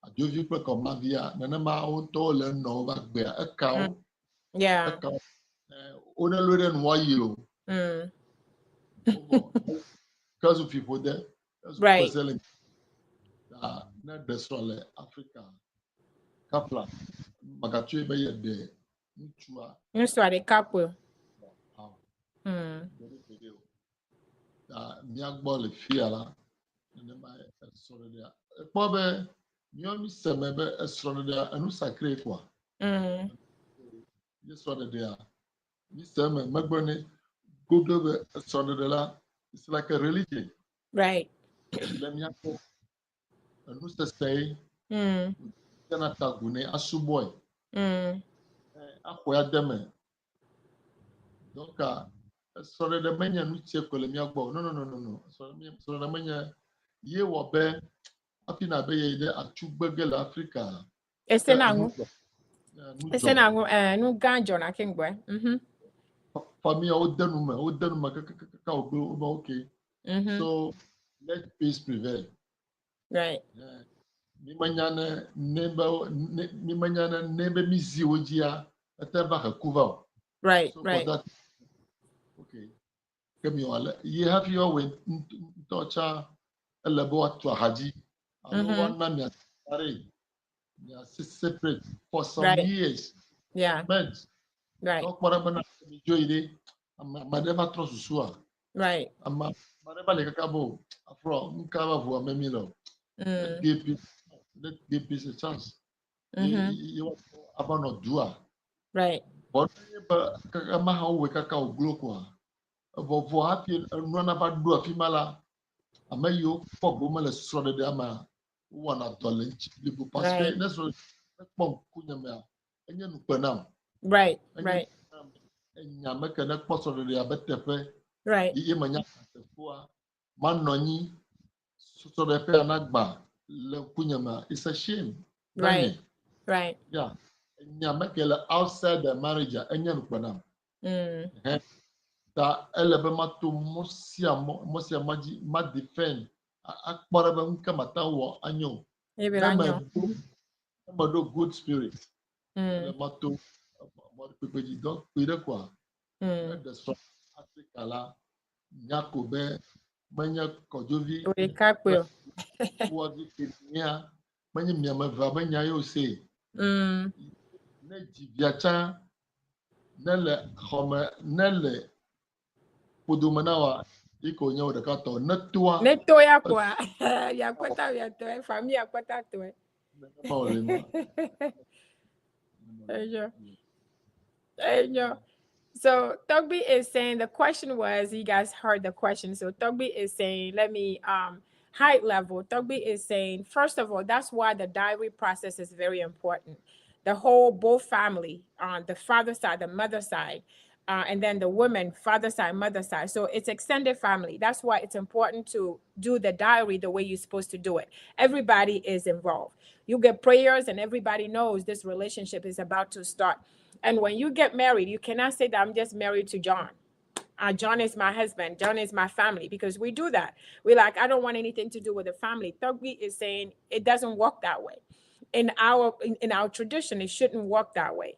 adzovi kple kɔmavia nenema wo ŋutɔwo le nɔwo va gbea ekawo. Yeah. Ekawo. Wonelɔe ɖe nua yi o. Kezu fiƒode. Right. Ne ɖe srɔ̃ le Afrika kapla magatsoe be yeɖe ŋutsua. Ŋutsua ɖeka po. Míagbɔ le fia la nenema esrɔ̃ɖeɖea ekpɔ be míawo mi se me be esrɔ̃ɖeɖea enu sacré quoi. Ye srɔ̃ɖeɖea mi se me megbe ne godo be esrɔ̃ɖeɖe la it's like a religion. Right. Le míagbɔ enu sese ye tena tagu ne asubɔe. Axɔe ademe. Donc srɔ̃ɖeɖe menye nu tse ko le míagbɔ. No. Srɔ̃ɖeɖe menye ye wɔ be afi na be ye ɖe atsugbege le Afrika. Esenangu nu gã dzɔna ke ŋgbɔe. Famille wo de nu me kaka wo okay. So let peace prevail. Right. Mi menya ne be mi zi wo dzia ete va he kuva o. Right, so right. That, okay. Kemi wale ye hafi yo we ntɔcha ele be watu ahadzi. Alo wana mi atare. Mi separate for some years. Yeah. Months. Right. Donc mara bana mi joide amadeva trop susua. Right. Amadeva le kakabo afro nkaba vo amemilo. Let's give peace a chance. You about not do. Right. But kama how we kaka oglo kwa. Vo happy run about do afimala Amayo for woman is sort of ama $1 libu parce que ne so pom kunyama enye nupanam Right. Right. enya meka ne kposo de abetepe Right. yi manya tefua manonyi so de pe anagba le kunyama. It's a shame. Right. Right. Yeah. Enya meka outside the marriage enye nupanam. Ta elebe mato mosia maji ma defend akpara be nka mata wo anyo na ma do good spirit ele mato mo pepeji donc pere quoi de so Africa la nyako be manya kojovi We kakwe. wo di kenya manya miama va manya yo say ne jibiacha nele home nele Pudumanawa iko nyawo de kato netua Neto ya kwa ya kwata ya to family ya kwata to So Torgbui is saying the question was, you guys heard the question. So Torgbui is saying, let me high level. Torgbui is saying, first of all, that's why the diary process is very important. The whole both family on the father side, the mother side, and then the women, father side, mother side. So it's extended family. That's why it's important to do the diary the way you're supposed to do it. Everybody is involved. You get prayers and everybody knows this relationship is about to start. And when you get married, you cannot say that I'm just married to John. John is my husband. John is my family, because we do that. We're like, I don't want anything to do with the family. Torgbui is saying it doesn't work that way. In our tradition, it shouldn't work that way.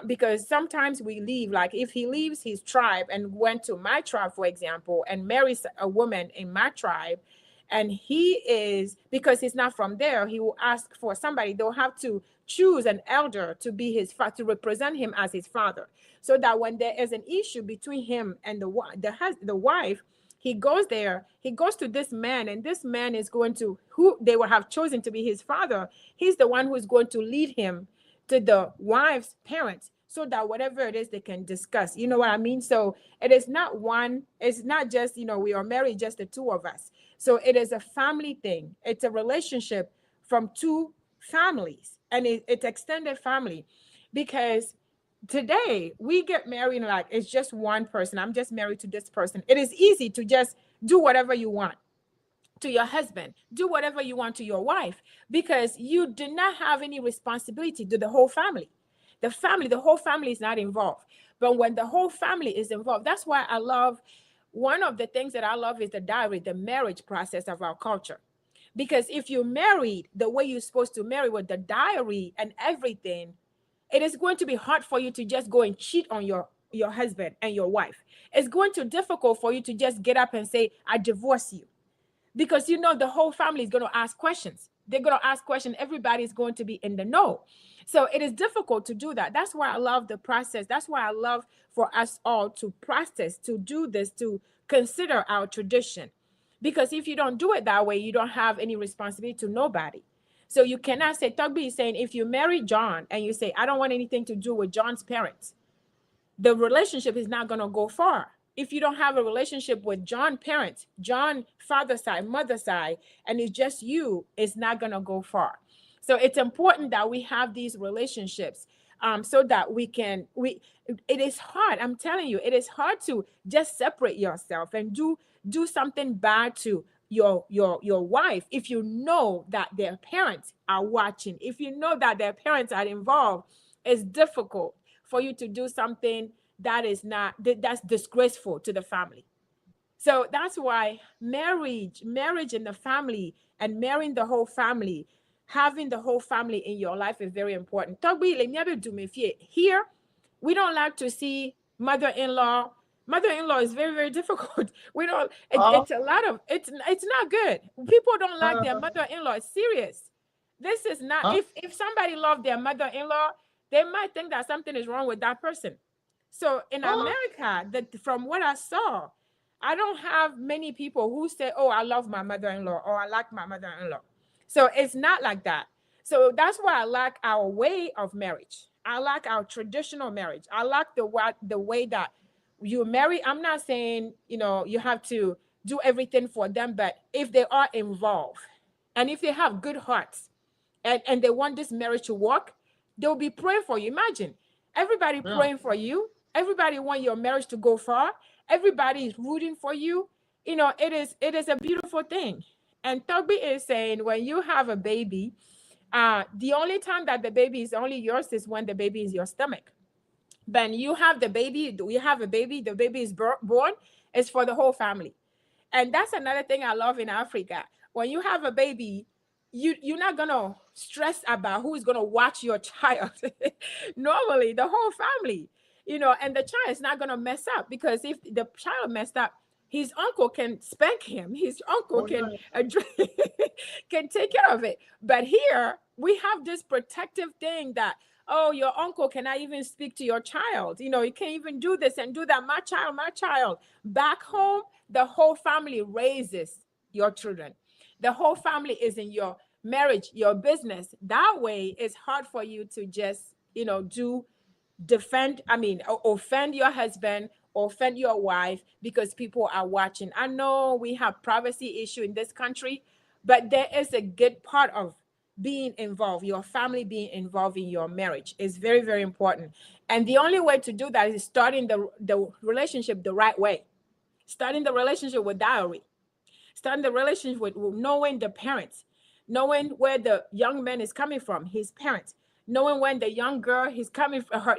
Because sometimes we leave, like if he leaves his tribe and went to my tribe, for example, and marries a woman in my tribe, and he is, because he's not from there, he will ask for somebody. They'll have to choose an elder to be his father, to represent him as his father, so that when there is an issue between him and the wife, he goes there, he goes to this man, and this man is going to, who they will have chosen to be his father, he's the one who is going to lead him to the wife's parents, so that whatever it is they can discuss. You know what I mean? So it is not one, it's not just, we are married, just the two of us. So it is a family thing. It's a relationship from two families, and it's extended family, because today we get married like it's just one person. I'm just married to this person. It is easy to just do whatever you want to your husband, do whatever you want to your wife, because you do not have any responsibility to the whole family. The whole family is not involved. But when the whole family is involved, that's why I love, one of the things that I love is the diary, the marriage process of our culture. Because if you're married the way you're supposed to marry, with the diary and everything, it is going to be hard for you to just go and cheat on your husband and your wife. It's going to be difficult for you to just get up and say, I divorce you. Because the whole family is going to ask questions. They're going to ask questions. Everybody's going to be in the know. So it is difficult to do that. That's why I love the process. That's why I love for us all to practice, to do this, to consider our tradition. Because if you don't do it that way, you don't have any responsibility to nobody. So you cannot say, Torgbui is saying, if you marry John and you say, I don't want anything to do with John's parents, the relationship is not going to go far. If you don't have a relationship with John's parents, John father side, mother side, and it's just you, it's not going to go far. So it's important that we have these relationships, so that it is hard. I'm telling you, it is hard to just separate yourself and do something bad to your wife if you know that their parents are watching. If you know that their parents are involved, it's difficult for you to do something that's disgraceful to the family. So that's why marriage in the family, and marrying the whole family, having the whole family in your life is very important. Here, we don't like to see mother-in-law. Mother-in-law is very, very difficult. We don't, it's a lot of, it's not good. People don't like their mother-in-law. It's serious. This is not, if somebody loved their mother-in-law, they might think that something is wrong with that person. So in America, from what I saw, I don't have many people who say, oh, I love my mother-in-law, or I like my mother-in-law. So it's not like that. So that's why I like our way of marriage. I like our traditional marriage. I like the way that you marry. I'm not saying, you have to do everything for them, but if they are involved and if they have good hearts and they want this marriage to work, they'll be praying for you. Imagine everybody praying for you. Everybody want your marriage to go far. Everybody is rooting for you. You know, it is a beautiful thing. And Torgbui is saying when you have a baby, the only time that the baby is only yours is when the baby is your stomach. When you have the baby, the baby is born, it's for the whole family. And that's another thing I love in Africa. When you have a baby, you're not gonna stress about who's gonna watch your child. Normally, the whole family, you know, and the child is not gonna mess up, because if the child messed up, his uncle can spank him. His uncle can can take care of it. But here we have this protective thing that, oh, your uncle cannot even speak to your child. You know, you can't even do this and do that. My child. Back home, the whole family raises your children. The whole family is in your marriage, your business. That way, it's hard for you to just, you know, offend your husband, offend your wife, because people are watching. I know we have privacy issue in this country, but there is a good part of being involved, your family being involved in your marriage is very, very important. And the only way to do that is starting the relationship the right way. Starting the relationship with diary. Starting the relationship with knowing the parents, knowing where the young man is coming from, his parents, knowing when the young girl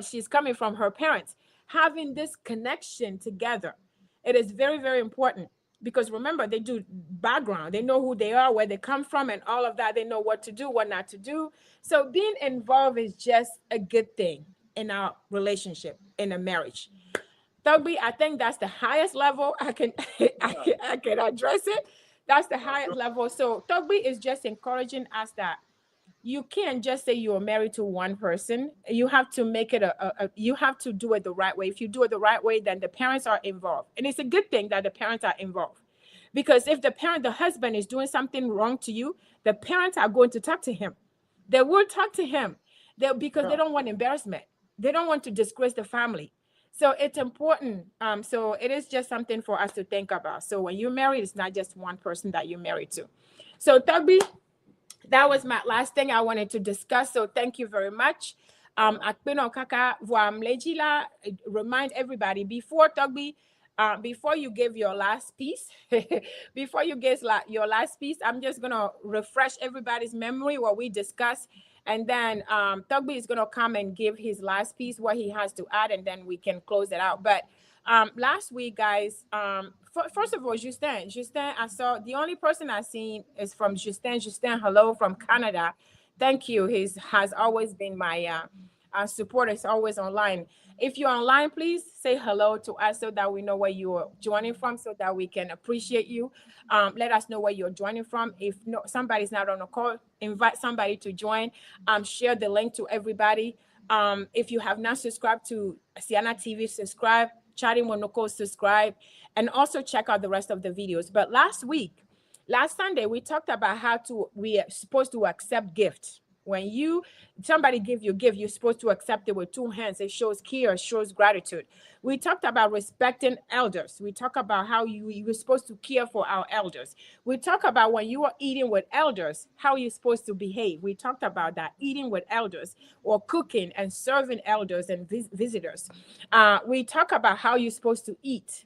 she's coming from her parents, having this connection together. It is very, very important, because remember, they do background. They know who they are, where they come from, and all of that. They know what to do, what not to do. So being involved is just a good thing in our relationship, in a marriage. Torgbui, I think that's the highest level I can I can address it. That's the highest level. So Torgbui is just encouraging us that you can't just say you're married to one person. You have to make it you have to do it the right way. If you do it the right way, then the parents are involved. And it's a good thing that the parents are involved. Because if the husband is doing something wrong to you, the parents are going to talk to him. They will talk to him because they don't want embarrassment. They don't want to disgrace the family. So it's important. So it is just something for us to think about. So when you're married, it's not just one person that you're married to. So Torgbui, that was my last thing I wanted to discuss. So thank you very much. Remind everybody before Torgbui, before you give your last piece, I'm just gonna refresh everybody's memory what we discussed, and then Torgbui is gonna come and give his last piece, what he has to add, and then we can close it out. But last week, guys, first of all, Justin, I saw the only person I've seen is from Justin. Justin, hello from Canada. Thank you. He has always been my supporter. Is always online. If you're online, please say hello to us so that we know where you're joining from, so that we can appreciate you. Let us know where you're joining from. If somebody's not on the call, invite somebody to join. Share the link to everybody. If you have not subscribed to Siana TV, subscribe. Chatting Monoko, subscribe, and also check out the rest of the videos. But last Sunday, we talked about how we are supposed to accept gifts. When somebody give you a gift, you're supposed to accept it with two hands. It shows care, shows gratitude. We talked about respecting elders. We talk about how you're supposed to care for our elders. We talk about when you are eating with elders, how you're supposed to behave. We talked about that, eating with elders or cooking and serving elders and visitors. We talk about how you're supposed to eat.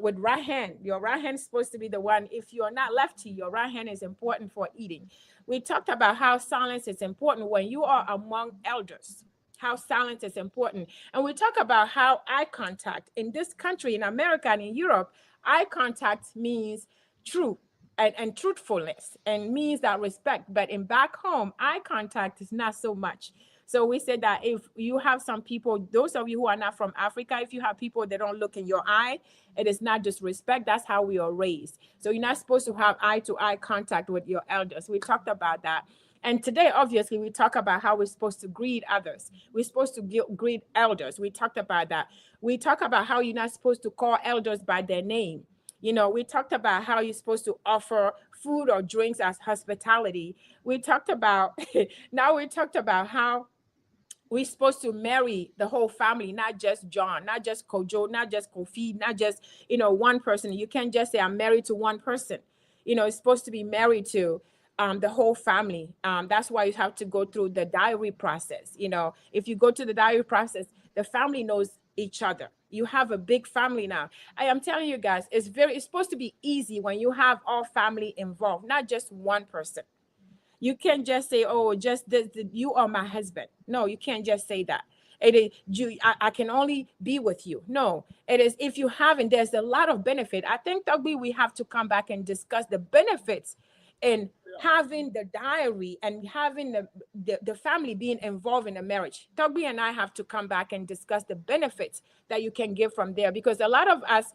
With right hand, your right hand is supposed to be the one. If you're not lefty, your right hand is important for eating. We talked about how silence is important when you are among elders, how silence is important. And we talk about how eye contact in this country, in America and in Europe, eye contact means truth and truthfulness and means that respect. But in back home, eye contact is not so much. So we said that if you have some people, those of you who are not from Africa, if you have people that don't look in your eye, it is not disrespect. That's how we are raised. So you're not supposed to have eye-to-eye contact with your elders. We talked about that. And today, obviously, we talk about how we're supposed to greet others. We're supposed to greet elders. We talked about that. We talk about how you're not supposed to call elders by their name. You know, we talked about how you're supposed to offer food or drinks as hospitality. We talked about, now we talked about how we're supposed to marry the whole family, not just John, not just Kojo, not just Kofi, not just, one person. You can't just say I'm married to one person. It's supposed to be married to the whole family. That's why you have to go through the diary process. If you go to the diary process, the family knows each other. You have a big family now. I am telling you guys, it's supposed to be easy when you have all family involved, not just one person. You can't just say, oh, just you are my husband. No, you can't just say that. It is I can only be with you. No, it is if you haven't, there's a lot of benefit. I think Torgbui, we have to come back and discuss the benefits in having the diary and having the family being involved in a marriage. Torgbui and I have to come back and discuss the benefits that you can get from there, because a lot of us,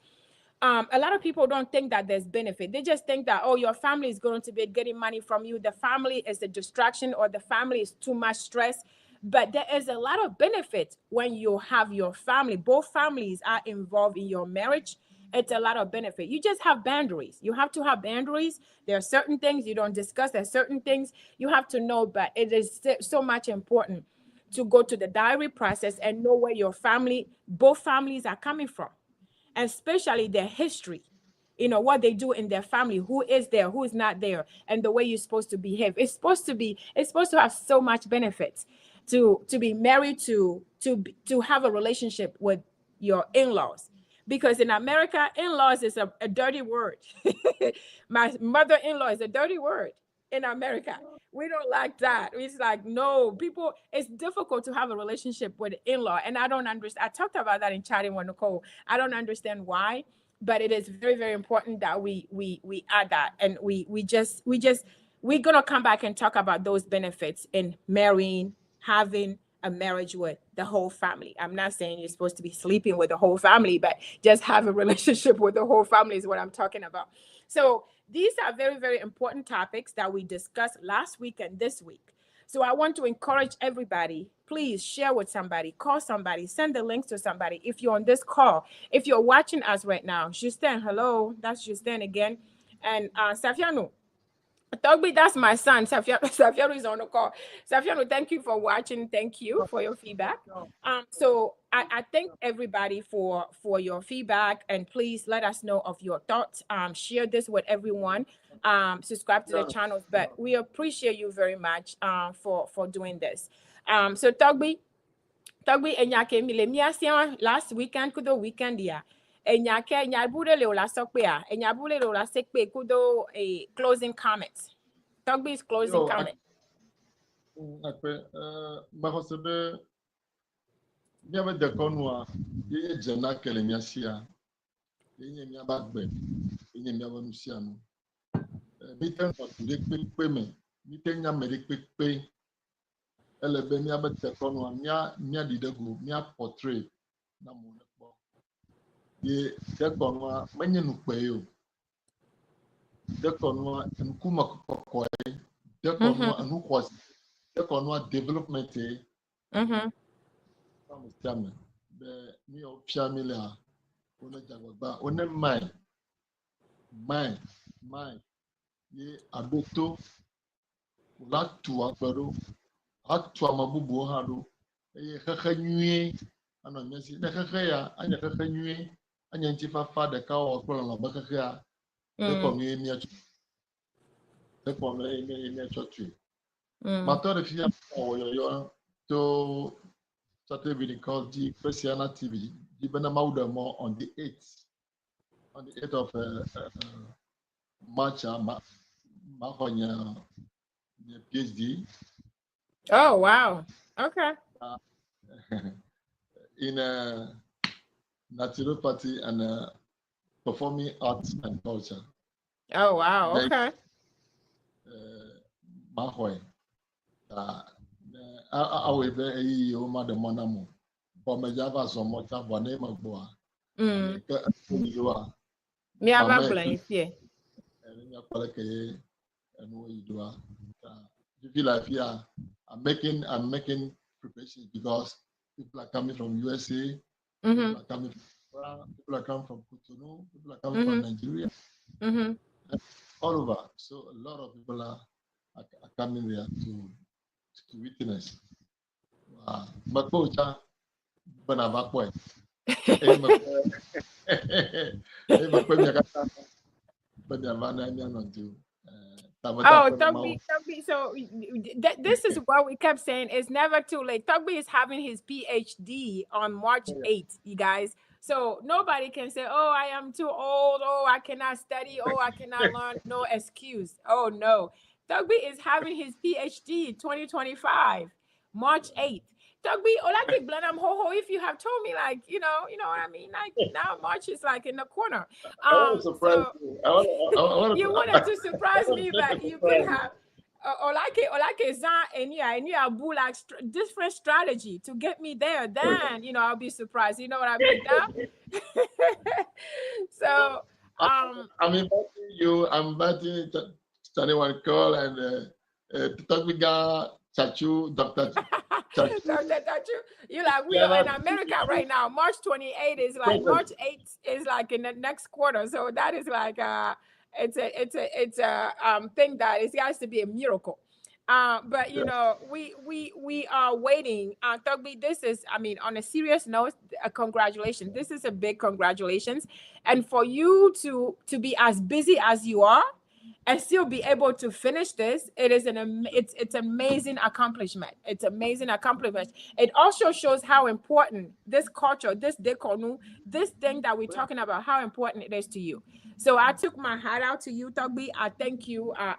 a lot of people don't think that there's benefit. They just think that, oh, your family is going to be getting money from you. The family is a distraction, or the family is too much stress. But there is a lot of benefit when you have your family. Both families are involved in your marriage. It's a lot of benefit. You just have boundaries. You have to have boundaries. There are certain things you don't discuss. There are certain things you have to know, but it is so much important to go to the diary process and know where your family, both families are coming from, especially their history, what they do in their family, who is there, who is not there, and the way you're supposed to behave. It's supposed to have so much benefits to be married, to have a relationship with your in-laws, because in America, in-laws is a dirty word. My mother-in-law is a dirty word in America. We don't like that. It's like, no, people, it's difficult to have a relationship with in-law. And I don't understand. I talked about that in chatting with Nicole. I don't understand why, but it is very, very important that we add that. And we're gonna come back and talk about those benefits in marrying, having a marriage with the whole family. I'm not saying you're supposed to be sleeping with the whole family, but just have a relationship with the whole family is what I'm talking about. So these are very, very important topics that we discussed last week and this week. So I want to encourage everybody, please share with somebody, call somebody, send the links to somebody. If you're on this call, if you're watching us right now, Justin, hello, that's Justin again. And Safiano, Torgbui, that's my son. Safiano is on the call. Safiano, thank you for watching. Thank you for your feedback. So I thank everybody for your feedback, and please let us know of your thoughts. Share this with everyone. Subscribe to the channels, but we appreciate you very much for doing this. So Torgbui, enyake mile miasia last weekend kudo weekend ya. Enyake nyabure le ola sokpea, enyabure le ola sekpe kudo a closing comments. Torgbui's closing comment. Mahosebe, miabe dekonwa, ye jena kele miasia, ye miabagbe, ye miabe musiano. Miten fakure kpekpe, miten nyamere kpekpe. Elebe miabe dekonwa, mia didegu, mia portrait na monekbo. Ye dekonwa, menye nukpeyo. Dekonwa nkuma kokoi. Dekonwa anukwasi. Dekonwa development. Family. The me of family. One jagba. One mind. Ye abeto. Ula tu akbaro. Atu amabubu hado. Ye kakanyue. Ano nyesi. Ne kakaya. Anya kakanyue. Anya nchifa fada kawa wakula na bakakaya. Dekonwa emi achu. Dekonwa emi achu. Maintenant, les filles to Saturday called the Christiana TV. The Benamauda on the 8th. On the 8th of March, the PhD. Oh, wow. Okay. In naturopathy and performing arts and culture. Oh, wow. Okay. Mahoy. I will be a woman the monamo. But my Java so much of one name of boa. You are. Me have a plan here. And you are and what you do. You feel like I'm making preparations because people are coming from USA. People are coming from Cotonou. People are coming from Nigeria. All over. So a lot of people are coming there to witness But pocha, but I'm back point. Oh, Torgbui. So this is what we kept saying. It's never too late. Torgbui is having his PhD on March 8th, you guys. So nobody can say, oh, I am too old. Oh, I cannot study. Oh, I cannot learn. No excuse. Oh, no. Torgbui is having his PhD 2025, March 8th. Torgbui, Olake Blanam Ho, if you have told me, like, you know what I mean? Like, now March is like in the corner. So you wanted to surprise me, but you could have Olake Zan and yeah, Abu, like different strategy to get me there. Then, I'll be surprised. You know what I mean? Now? So, I'm inviting you. I'm inviting anyone call and Torgbui Chachu, Dr. Chachu. You like, we are in America right now. March 28th is like March 8th is like in the next quarter. So that is like it's a thing that it has to be a miracle. But we are waiting. Torgbui, this is, I mean, on a serious note, congratulations. This is a big congratulations, and for you to be as busy as you are and still be able to finish this, it is it's amazing accomplishment. It's amazing accomplishment. It also shows how important this culture, this dekonu, this thing that we're talking about, how important it is to you. So I took my hat out to you, Torgbui. I thank you. I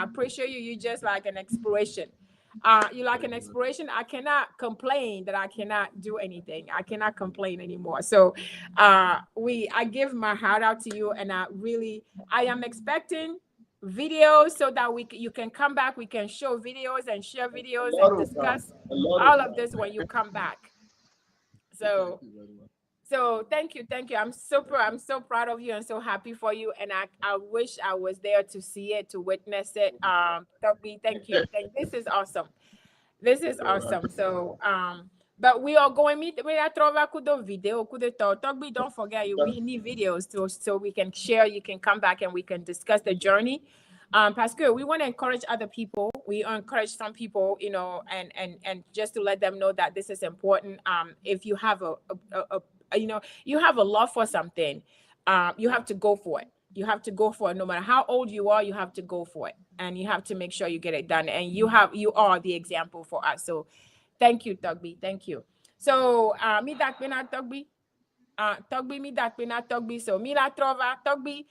appreciate you. You just like an inspiration. You like an inspiration. I cannot complain that I cannot do anything. I cannot complain anymore. So I give my heart out to you, and I am expecting videos so that you can come back. We can show videos and share videos and discuss all of this when you come back. So thank you. I'm so proud of you and so happy for you. And I wish I was there to see it, to witness it. Torgbui, thank you. This is awesome. So but we are going we are trova kudo video kudo Torgbui, don't forget we need videos so we can share. You can come back and we can discuss the journey. Pascal, we want to encourage other people. We encourage some people, and just to let them know that this is important. If you have you have a love for something, you have to go for it. You have to go for it. No matter how old you are, you have to go for it, and you have to make sure you get it done. And you are the example for us. So thank you, Torgbui. Thank you. So mi dakpena Torgbui. Torgbui mi dakpena Torgbui. So mi la trova Torgbui.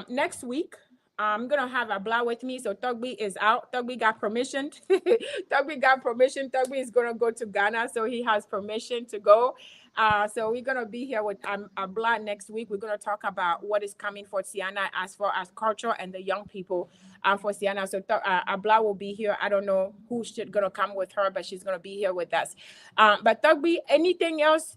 Next week, I'm gonna have Abla with me. So Torgbui is out. Torgbui got permission. Torgbui is gonna go to Ghana, so he has permission to go. So we're gonna be here with Abla next week. We're gonna talk about what is coming for Tiana as far as culture and the young people for Tiana. So Abla will be here. I don't know who's gonna come with her, but she's gonna be here with us. But Torgbui, anything else?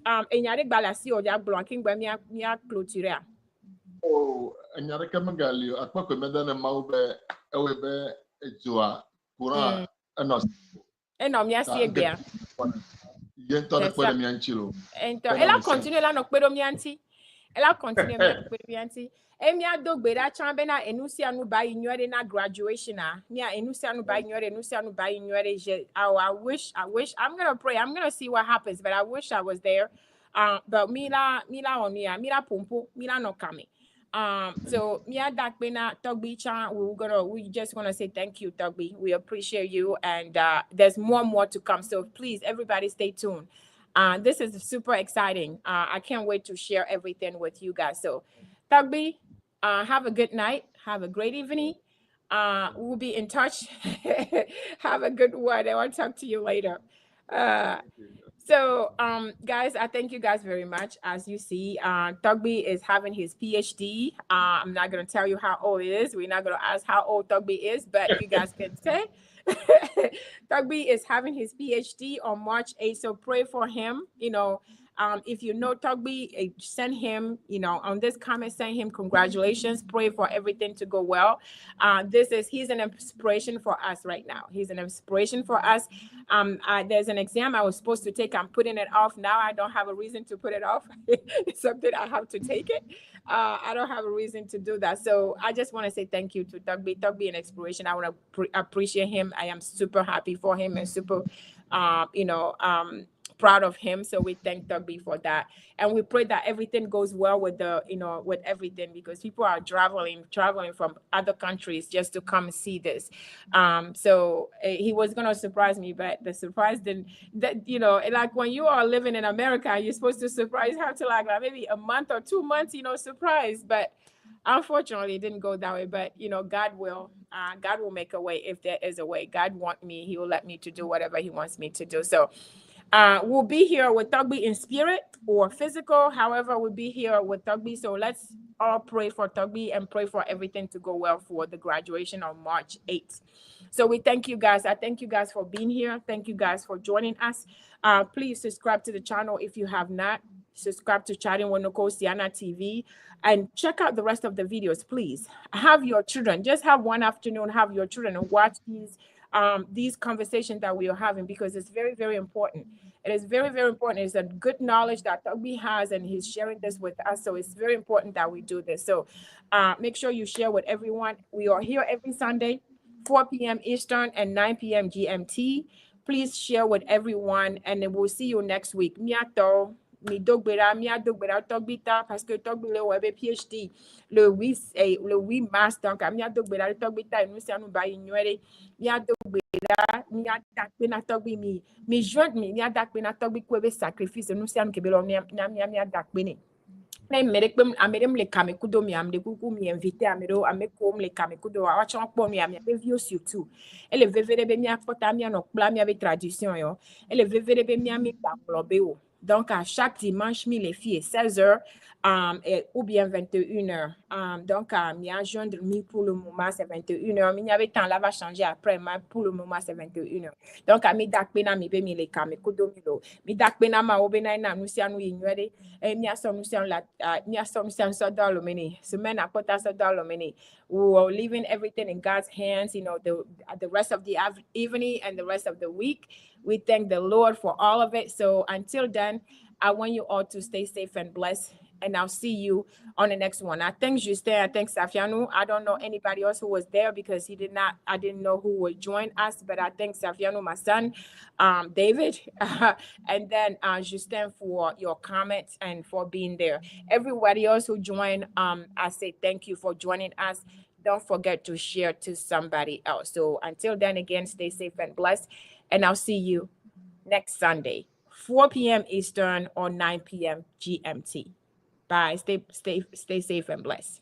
Oh, anyare kamagali akpako medana maube ewebe ejua kura enos miasi bia. Yento na kwele mianchilo. Então, ela continue lá no Pedro Mianti. Ela continue lá no Pedro Mianti. Emia dogbe da chambe na enusia no ba inwere na graduation na. Mia enusia no ba inwere I wish I'm going to pray. I'm going to see what happens, but I wish I was there. But mila onia, mila pumpo, mila no kame. So Mia Dakbena Torgbui Chan, we just want to say thank you, Torgbui. We appreciate you, and there's more to come. So please, everybody, stay tuned. This is super exciting. I can't wait to share everything with you guys. So Torgbui, have a good night. Have a great evening. We'll be in touch. Have a good one. I want to talk to you later. So, guys, I thank you guys very much. As you see, Torgbui is having his PhD. I'm not going to tell you how old he is. We're not going to ask how old Torgbui is, but you guys can say. Torgbui is having his PhD on March 8th. So pray for him. If you know Torgbui, send him, on this comment, send him congratulations. Pray for everything to go well. He's an inspiration for us right now. He's an inspiration for us. There's an exam I was supposed to take. I'm putting it off now. I don't have a reason to put it off. It's something I have to take it. I don't have a reason to do that. So I just want to say thank you to Torgbui. Torgbui, an inspiration. I want to appreciate him. I am super happy for him and super proud of him. So we thank Torgbui for that. And we pray that everything goes well with with everything, because people are traveling from other countries just to come see this. So he was going to surprise me, but the surprise didn't, like when you are living in America, you're supposed to surprise, have to like maybe a month or 2 months, surprise. But unfortunately, it didn't go that way. But God will make a way if there is a way. God want me, he will let me to do whatever he wants me to do. So we'll be here with Torgbui in spirit or physical. However, we'll be here with Torgbui. So let's all pray for Torgbui and pray for everything to go well for the graduation on March 8th. So we thank you guys. I thank you guys for being here. Thank you guys for joining us. Please subscribe to the channel if you have not. Subscribe to Chatting with Nicole Siana TV and check out the rest of the videos. Please have your children, just have one afternoon, have your children and watch these conversations that we are having, because it's very, very important. It is very, very important. It's a good knowledge that Torgbui has, and he's sharing this with us. So it's very important that we do this. So make sure you share with everyone. We are here every Sunday, 4 p.m. Eastern and 9 p.m. GMT. Please share with everyone, and then we'll see you next week. Miato. Mi dogbera Torgbui ta parce que Torgbui le web PhD le 8 mars, donc mi dogbera Torgbui ta nous ça nous ba ignorer mi dogbera mi attaque na Torgbui mi joint mi attaque na Torgbui ko be sacrifice nous ça nous ke be lo mi attaque ni na merekpem amerem le kamekudo mi amde kuku mi invité amero amekom le kamekudo wa chon kpo mi amia be vio surtout ele vevere be mi akpota mi no kpla mi ave tradition yo ele vevere be mi ami kplobe o. Donc, à chaque dimanche, les filles, 16h ou bien 21h. Donc, mi a joindre mi pour le moment, c'est 21h. Mi avait temps là va changer après, mais pour le moment, c'est 21h. Donc, à mi dakpena mi be mi le kame kudo mi lo. Mi dakpena ma obena na nous si anu ignoré. Mi a son nous si la mi a son nous si so dans le meni. Semaine à pota so dans le meni. We are leaving everything in God's hands, the rest of the evening and the rest of the week. We thank the Lord for all of it. So until then, I want you all to stay safe and blessed. And I'll see you on the next one. I thank Justin. I thank Safiano. I don't know anybody else who was there because I didn't know who would join us, but I thank Safiano, my son, David, and then Justin for your comments and for being there. Everybody else who joined, I say thank you for joining us. Don't forget to share to somebody else. So until then, again, stay safe and blessed. And I'll see you next Sunday, 4 p.m. Eastern or 9 p.m. GMT. Bye. Stay safe and blessed.